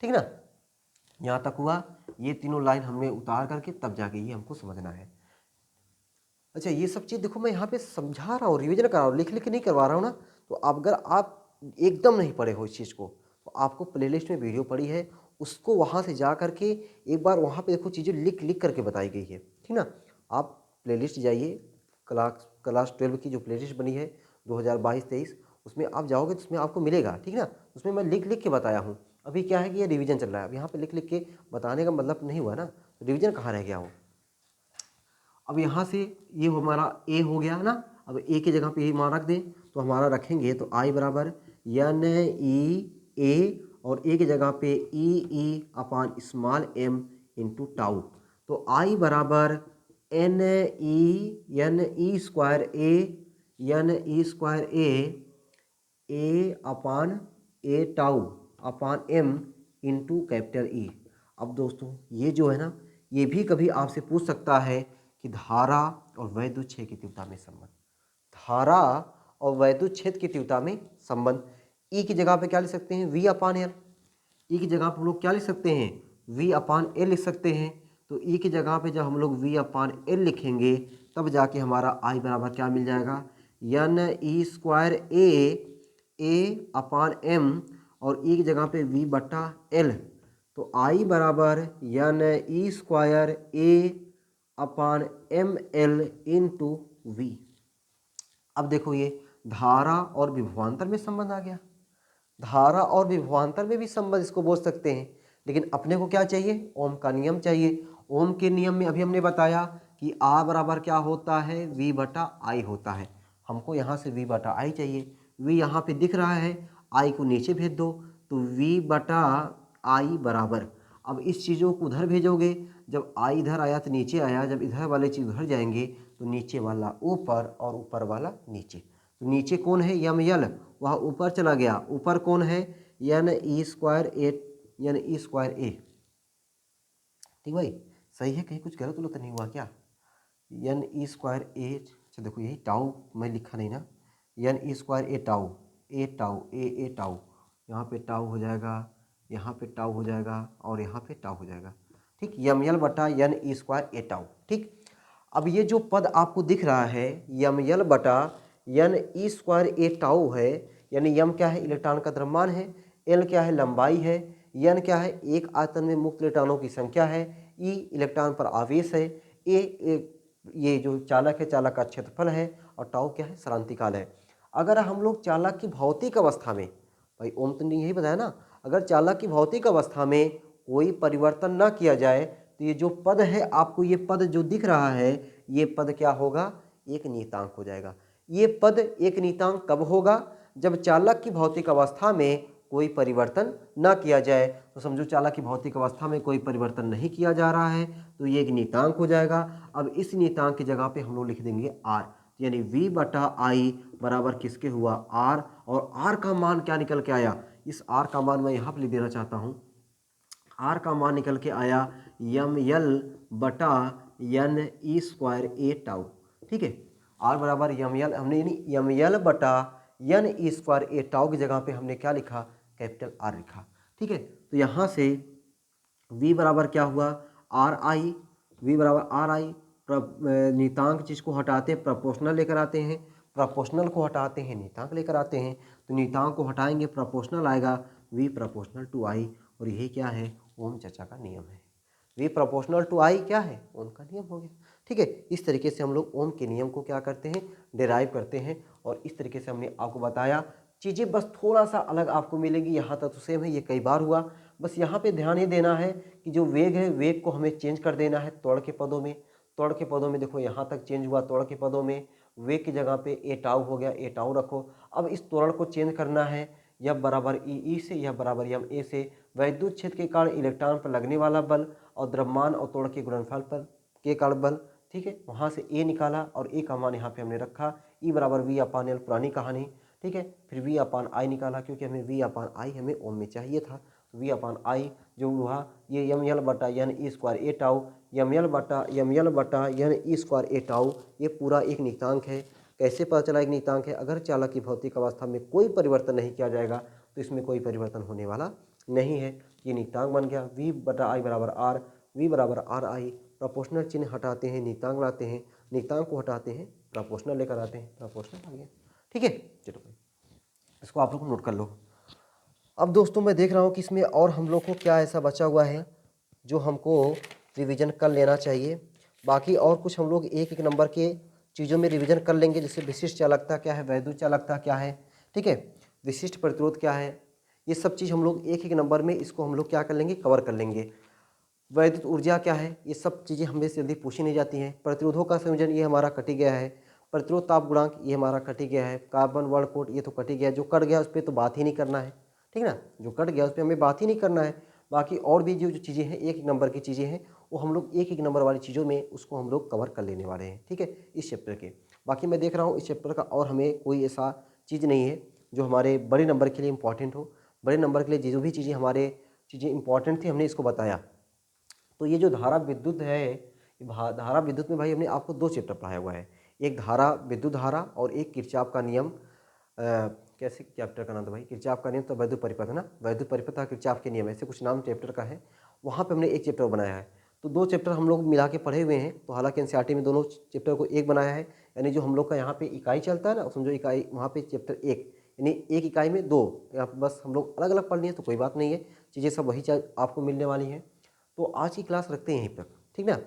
ठीक ना, यहाँ तक हुआ। ये तीनों लाइन हमने उतार करके तब जाके ये हमको समझना है। अच्छा, ये सब चीज़ देखो मैं यहाँ पे समझा रहा हूँ, रिवीजन करा रहा हूँ, लिख लिख के नहीं करवा रहा हूँ ना। तो अगर आप एकदम नहीं पढ़े हो इस चीज़ को तो आपको प्लेलिस्ट में वीडियो पड़ी है, उसको वहाँ से जा करके एक बार वहाँ पे देखो, चीज़ें लिख लिख करके बताई गई है। ठीक ना, आप प्लेलिस्ट जाइए, क्लास 12 की जो प्लेलिस्ट बनी है 2022-23, उसमें आप जाओगे तो उसमें आपको मिलेगा, ठीक ना। उसमें मैं लिख लिख के बताया हूँ। अभी क्या है कि ये रिवीजन चल रहा है, अब यहाँ पे लिख लिख के बताने का मतलब नहीं हुआ ना, तो रिवीजन कहाँ रह गया हो। अब यहाँ से ये हमारा ए हो गया ना, अब ए की जगह पे ये मान रख दें तो हमारा रखेंगे तो आई बराबर एन ई ए, और ए की जगह पे E upon small M into tau. तो आई बराबर N E square A upon A tau upon M into capital E. अब दोस्तों ये जो है ना, ये भी कभी आपसे पूछ सकता है कि धारा और वैद्युत क्षेत्र की तीव्रता में संबंध, धारा और वैद्युत क्षेत्र की तीव्रता में संबंध। ई की जगह पे क्या लिख सकते हैं, वी अपान एल। ई की जगह पे हम लोग क्या लिख सकते हैं, वी अपान एल लिख सकते हैं। तो ई की जगह पे जब हम लोग वी अपान एल लिखेंगे तब जाके हमारा आई बराबर क्या मिल जाएगा, N E square A upon M, और ई की जगह पे वी बटा एल। तो आई बराबर N E square A upon M L into V. अब देखो ये धारा और विभवांतर में संबंध आ गया, धारा और विभवांतर में भी संबंध इसको बोल सकते हैं, लेकिन अपने को क्या चाहिए, ओम का नियम चाहिए। ओम के नियम में अभी हमने बताया कि आ बराबर क्या होता है, वी बटा आई होता है। हमको यहाँ से वी बटा आई चाहिए, वी यहाँ पे दिख रहा है, आई को नीचे भेज दो, तो वी बटा आई बराबर, अब इस चीज़ों को उधर भेजोगे, जब आई इधर आया तो नीचे आया, जब इधर वाले चीज़ उधर जाएंगे तो नीचे वाला ऊपर और ऊपर वाला नीचे। तो नीचे कौन है, यम यल, वह ऊपर चला गया, ऊपर कौन है, एन ई स्क्वायर ए। ठीक भाई, सही है, कहीं कुछ गलत तो नहीं हुआ क्या, एन ई स्क्वायर ए। अच्छा देखो यही टाउ मैं लिखा नहीं ना, एन ई स्क्वायर ए टाउ, यहाँ पे टाउ हो जाएगा, यहाँ पे टाउ हो जाएगा, और यहाँ पे टाउ हो जाएगा। ठीक, यम यल बटा एन ई स्क्वायर ए टाउ। ठीक, अब ये जो पद आपको दिख रहा है यम यल बटा एन ई स्क्वायर ए टाउ है, यानी यम क्या है, इलेक्ट्रॉन का द्रव्यमान है, एल क्या है, लंबाई है, एन क्या है, एक आयतन में मुक्त इलेक्ट्रॉनों की संख्या है, ई इलेक्ट्रॉन पर आवेश है, ए ये जो चालक है, चालक का क्षेत्रफल है, और टाउ क्या है, श्रांतिकाल है। अगर हम लोग चालक की भौतिक अवस्था में, भाई ओम तो नहीं यही बताया ना, अगर चालक की भौतिक अवस्था में कोई परिवर्तन ना किया जाए तो ये जो पद है, आपको ये पद जो दिख रहा है, ये पद क्या होगा, एक नियतांक हो जाएगा। ये पद एक नियतांक कब होगा, जब चालक की भौतिक अवस्था में कोई परिवर्तन ना किया जाए। तो समझो चालक की भौतिक अवस्था में कोई परिवर्तन नहीं किया जा रहा है, तो ये एक नियतांक हो जाएगा। अब इस नियतांक की जगह पे हम लोग लिख देंगे आर, यानी v बटा आई बराबर किसके हुआ, आर, और आर का मान क्या निकल के आया, इस आर का मान मैं यहाँ पर लिख देना चाहता हूँ, आर का मान निकल के आया यम यल बटा एन ई स्क्वायर ए टाउ। ठीक है, आर बराबर यम यल, हमने यम यल बटा एन ई स्क्वायर ए टाउ की जगह पे हमने क्या लिखा, कैपिटल आर लिखा। ठीक है, तो यहाँ से v बराबर क्या हुआ, आर आई, v बराबर आर आई, नियतांक चीज़ को हटाते हैं प्रोपोर्शनल लेकर आते हैं, प्रोपोर्शनल को हटाते हैं नियतांक लेकर आते हैं, तो नियतांक को हटाएंगे प्रोपोर्शनल आएगा, v प्रोपोर्शनल टू आई, और यही क्या है, ओम चर्चा का नियम है। v प्रोपोर्शनल टू आई क्या है, ओम का नियम हो गया। ठीक है, इस तरीके से हम लोग ओम के नियम को क्या करते हैं, डिराइव करते हैं, और इस तरीके से हमने आपको बताया। चीज़ें बस थोड़ा सा अलग आपको मिलेंगी, यहाँ तक तो सेम है, ये कई बार हुआ। बस यहाँ पे ध्यान ये देना है कि जो वेग है, वेग को हमें चेंज कर देना है त्वरण के पदों में। त्वरण के पदों में देखो यहाँ तक चेंज हुआ, त्वरण के पदों में वेग की जगह पे ए टाउ हो गया, ए टाउ रखो। अब इस त्वरण को चेंज करना है, यह बराबर ई से, यह बराबर यम ए से, वैद्युत क्षेत्र के कारण इलेक्ट्रॉन पर लगने वाला बल और द्रव्यमान और त्वरण के गुणनफल पर के कारण बल। ठीक है, वहाँ से ए निकाला और ए का मान यहाँ पे हमने रखा, ई बराबर वी अपान एल, पुरानी कहानी। ठीक है, फिर वी अपान आई निकाला, क्योंकि हमें वी अपान आई हमें ओम में चाहिए था, तो वी अपान आई जो हुआ ये यम यल बटा एन ई स्क्वायर ए टाउ, यम यल बटा एन ई स्क्वायर ए टाउ, ये पूरा एक नियतांक है। कैसे पता चला एक नियतांक है, अगर चालक की भौतिक अवस्था में कोई परिवर्तन नहीं किया जाएगा तो इसमें कोई परिवर्तन होने वाला नहीं है, ये नियतांक बन गया। वी बटा आई बराबर आर, वी बराबर आर आई, प्रोपोर्शनल चिन्ह हटाते हैं, नियतांक लाते हैं, नियतांक को हटाते हैं, प्रोपोर्शनल लेकर आते हैं, प्रोपोर्शनल आ गया। ठीक है, चलो भाई इसको आप लोग नोट कर लो। अब दोस्तों मैं देख रहा हूँ कि इसमें और हम लोग को क्या ऐसा बचा हुआ है जो हमको रिवीजन कर लेना चाहिए। बाकी और कुछ हम लोग एक एक नंबर के चीज़ों में रिवीजन कर लेंगे, जैसे विशिष्ट चालकता क्या है, वैद्युत चालकता क्या है, ठीक है, विशिष्ट प्रतिरोध क्या है, ये सब चीज़ हम लोग एक एक नंबर में इसको हम लोग क्या कर लेंगे, कवर कर लेंगे। वैद्युत ऊर्जा क्या है, ये सब चीज़ें हमें से जल्दी पूछी नहीं जाती हैं। प्रतिरोधों का संयोजन ये हमारा कट ही गया है। प्रतिरोध ताप गुणांक ये हमारा कट ही गया है। कार्बन वर्ड कोड ये तो कट ही गया, जो कट गया उस पर तो बात ही नहीं करना है, ठीक ना, जो कट गया उस पर हमें बात ही नहीं करना है। बाकी और भी जो चीज़ें हैं एक एक नंबर की चीज़ें हैं वो हम लोग एक एक नंबर वाली चीज़ों में उसको हम लोग कवर कर लेने वाले हैं, ठीक है, इस चैप्टर के। बाकी मैं देख रहा हूँ इस चैप्टर का और हमें कोई ऐसा चीज़ नहीं है जो हमारे बड़े नंबर के लिए इंपॉर्टेंट हो। बड़े नंबर के लिए जो भी चीज़ें हमारे चीज़ें इंपॉर्टेंट थी हमने इसको बताया। तो ये जो धारा विद्युत है, धारा विद्युत में भाई हमने आपको दो चैप्टर पढ़ाया हुआ है, एक धारा विद्युत धारा और एक किरचॉफ का नियम। कैसे चैप्टर का नाम था भाई, किरचॉफ का नियम तो वैद्युत परिपथ है ना, वैद्युत परिपथ और किरचॉफ के नियम, ऐसे कुछ नाम चैप्टर का है। वहाँ पे हमने एक चैप्टर बनाया है, तो दो चैप्टर हम लोग मिला के पढ़े हुए हैं। तो हालांकि एनसीईआरटी में दोनों चैप्टर को एक बनाया है, यानी जो हम लोग का यहाँ पे इकाई चलता है ना, समझो इकाई, वहाँ पे चैप्टर एक, यानी एक इकाई में दो, यहाँ पे बस हम लोग अलग अलग पढ़ लिए तो कोई बात नहीं है, चीज़ें सब वही आपको मिलने वाली हैं। तो आज की क्लास रखते हैं यहीं तक, ठीक ना,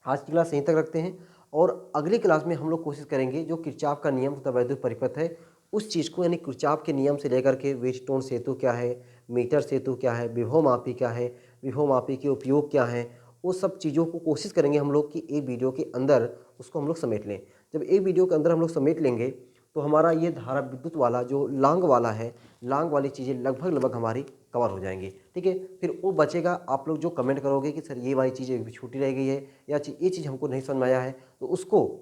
आज की क्लास यहीं तक रखते हैं। और अगली क्लास में हम लोग कोशिश करेंगे जो किरचॉफ का नियम तथा वैद्युत परिपथ है उस चीज़ को, यानी किरचॉफ के नियम से लेकर के व्हीटस्टोन सेतु क्या है, मीटर सेतु क्या है, विभव मापी क्या है, विभव मापी के उपयोग क्या है, वो सब चीज़ों को कोशिश करेंगे हम लोग कि एक वीडियो के अंदर उसको हम लोग समेट लें। जब एक वीडियो के अंदर हम लोग समेट लेंगे तो हमारा ये धारा विद्युत वाला जो लांग वाला है, लांग वाली चीज़ें लगभग लगभग हमारी कवर हो जाएंगी, ठीक है। फिर वो बचेगा, आप लोग जो कमेंट करोगे कि सर ये वाली चीज़ें छूटी रह गई है या ये चीज़ हमको नहीं समझ में आया है, तो उसको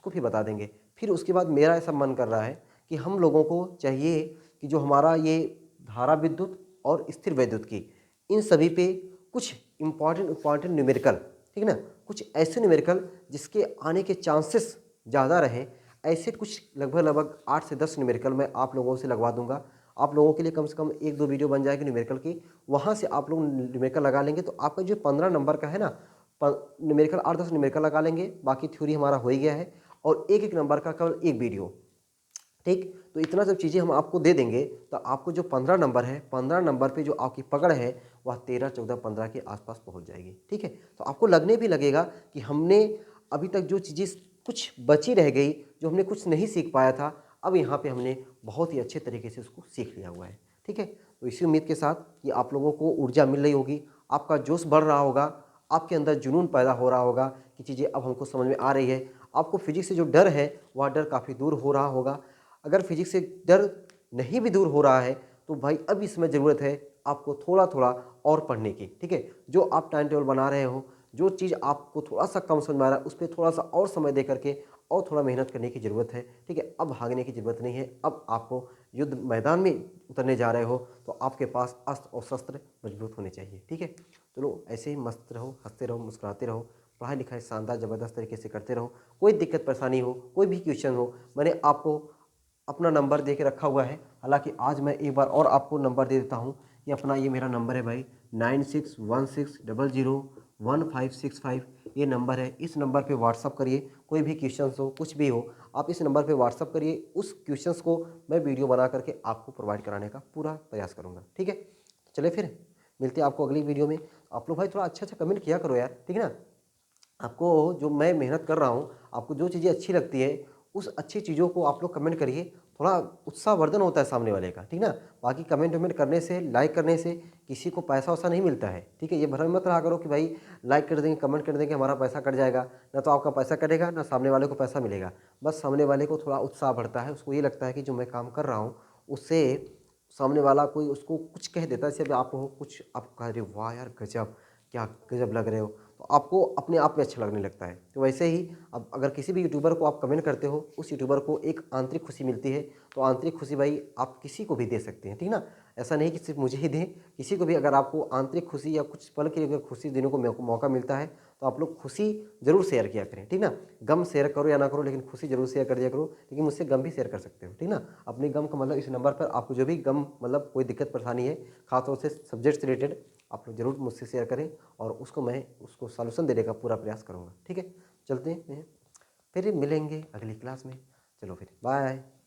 फिर बता देंगे। फिर उसके बाद मेरा ऐसा मन कर रहा है कि हम लोगों को चाहिए कि जो हमारा ये धारा विद्युत और स्थिर विद्युत की इन सभी पे कुछ इम्पॉर्टेंट न्यूमेरिकल, ठीक है ना, कुछ ऐसे न्यूमेरिकल जिसके आने के चांसेस ज़्यादा रहें, ऐसे कुछ लगभग 8 से 10 न्यूमेरिकल मैं आप लोगों से लगवा दूंगा। आप लोगों के लिए कम से कम एक दो वीडियो बन जाएगी न्यूमेरिकल की, वहाँ से आप लोग न्यूमेरिकल लगा लेंगे तो आपका जो 15 नंबर का है ना, न्यूमेरिकल 8-10 न्यूमेरिकल लगा लेंगे, बाकी थ्योरी हमारा हो ही गया है, और एक एक नंबर का केवल एक वीडियो, ठीक। तो इतना सब चीज़ें हम आपको दे देंगे तो आपको जो 15 नंबर है, 15 नंबर पे जो आपकी पकड़ है वह 13, 14, 15 के आसपास पहुंच जाएगी, ठीक है। तो आपको लगने भी लगेगा कि हमने अभी तक जो चीज़ें कुछ बची रह गई, जो हमने कुछ नहीं सीख पाया था, अब यहाँ पे हमने बहुत ही अच्छे तरीके से उसको सीख लिया हुआ है, ठीक है। तो इसी उम्मीद के साथ कि आप लोगों को ऊर्जा मिल रही होगी, आपका जोश बढ़ रहा होगा, आपके अंदर जुनून पैदा हो रहा होगा कि चीज़ें अब हमको समझ में आ रही है, आपको फिजिक्स से जो डर है वह डर काफ़ी दूर हो रहा होगा। अगर फिजिक्स से डर नहीं भी दूर हो रहा है तो भाई अब इसमें ज़रूरत है आपको थोड़ा थोड़ा और पढ़ने की, ठीक है। जो आप टाइम टेबल बना रहे हो, जो चीज़ आपको थोड़ा सा कम समझ में आ रहा है उस पर थोड़ा सा और समय दे करके और थोड़ा मेहनत करने की ज़रूरत है, ठीक है। अब भागने की ज़रूरत नहीं है, अब आपको युद्ध मैदान में उतरने जा रहे हो तो आपके पास अस्त्र और शस्त्र मजबूत होने चाहिए, ठीक है। चलो ऐसे ही मस्त रहो, हंसते रहो, मुस्कुराते रहो, पढ़ाई लिखाई शानदार ज़बरदस्त तरीके से करते रहो। कोई दिक्कत परेशानी हो, कोई भी क्वेश्चन हो, मैंने आपको अपना नंबर दे के रखा हुआ है। हालांकि आज मैं एक बार और आपको नंबर दे देता हूँ, ये अपना ये मेरा नंबर है भाई 9616001565, ये नंबर है। इस नंबर पे व्हाट्सअप करिए, कोई भी क्वेश्चंस हो, कुछ भी हो, आप इस नंबर पे व्हाट्सअप करिए। उस क्वेश्चंस को मैं वीडियो बना करके आपको प्रोवाइड कराने का पूरा प्रयास करूँगा, ठीक है। चलिए फिर मिलते हैं आपको अगली वीडियो में। आप लोग भाई थोड़ा अच्छा अच्छा कमेंट किया करो यार, ठीक है ना। आपको जो मैं मेहनत कर रहा हूँ, आपको जो चीज़ें अच्छी लगती है उस अच्छी चीज़ों को आप लोग कमेंट करिए, थोड़ा उत्साहवर्धन होता है सामने वाले का, ठीक ना। बाकी कमेंट वमेंट करने से, लाइक करने से किसी को पैसा वैसा नहीं मिलता है, ठीक है। ये भ्रम मत रहा करो कि भाई लाइक कर देंगे, कमेंट कर देंगे, हमारा पैसा कट जाएगा। ना तो आपका पैसा कटेगा, ना सामने वाले को पैसा मिलेगा। बस सामने वाले को थोड़ा उत्साह बढ़ता है, उसको ये लगता है कि जो मैं काम कर रहा हूँ उससे सामने वाला कोई उसको कुछ कह देता है, जैसे आप हो कुछ, आप कह रहे हो वाह यार गजब, क्या गजब लग रहे हो, तो आपको अपने आप में अच्छा लगने लगता है। तो वैसे ही अब अगर किसी भी यूट्यूबर को आप कमेंट करते हो, उस यूट्यूबर को एक आंतरिक खुशी मिलती है, तो आंतरिक खुशी भाई आप किसी को भी दे सकते हैं, ठीक ना। ऐसा नहीं कि सिर्फ मुझे ही दें, किसी को भी अगर आपको आंतरिक खुशी या कुछ पल के लिए अगर खुशी देने को मौका मिलता है तो आप लोग खुशी ज़रूर शेयर किया करें, ठीक ना। गम शेयर करो या ना करो, लेकिन खुशी ज़रूर शेयर कर दिया करो, लेकिन मुझसे गम भी शेयर कर सकते हो, ठीक ना। अपने गम का मतलब इस नंबर पर आपको जो भी गम मतलब कोई दिक्कत परेशानी है, खासतौर से सब्जेक्ट से रिलेटेड, आप लोग ज़रूर मुझसे शेयर करें और मैं उसको सॉल्यूशन देने का पूरा प्रयास करूँगा, ठीक है। चलते हैं, फिर मिलेंगे अगली क्लास में। चलो फिर बाय।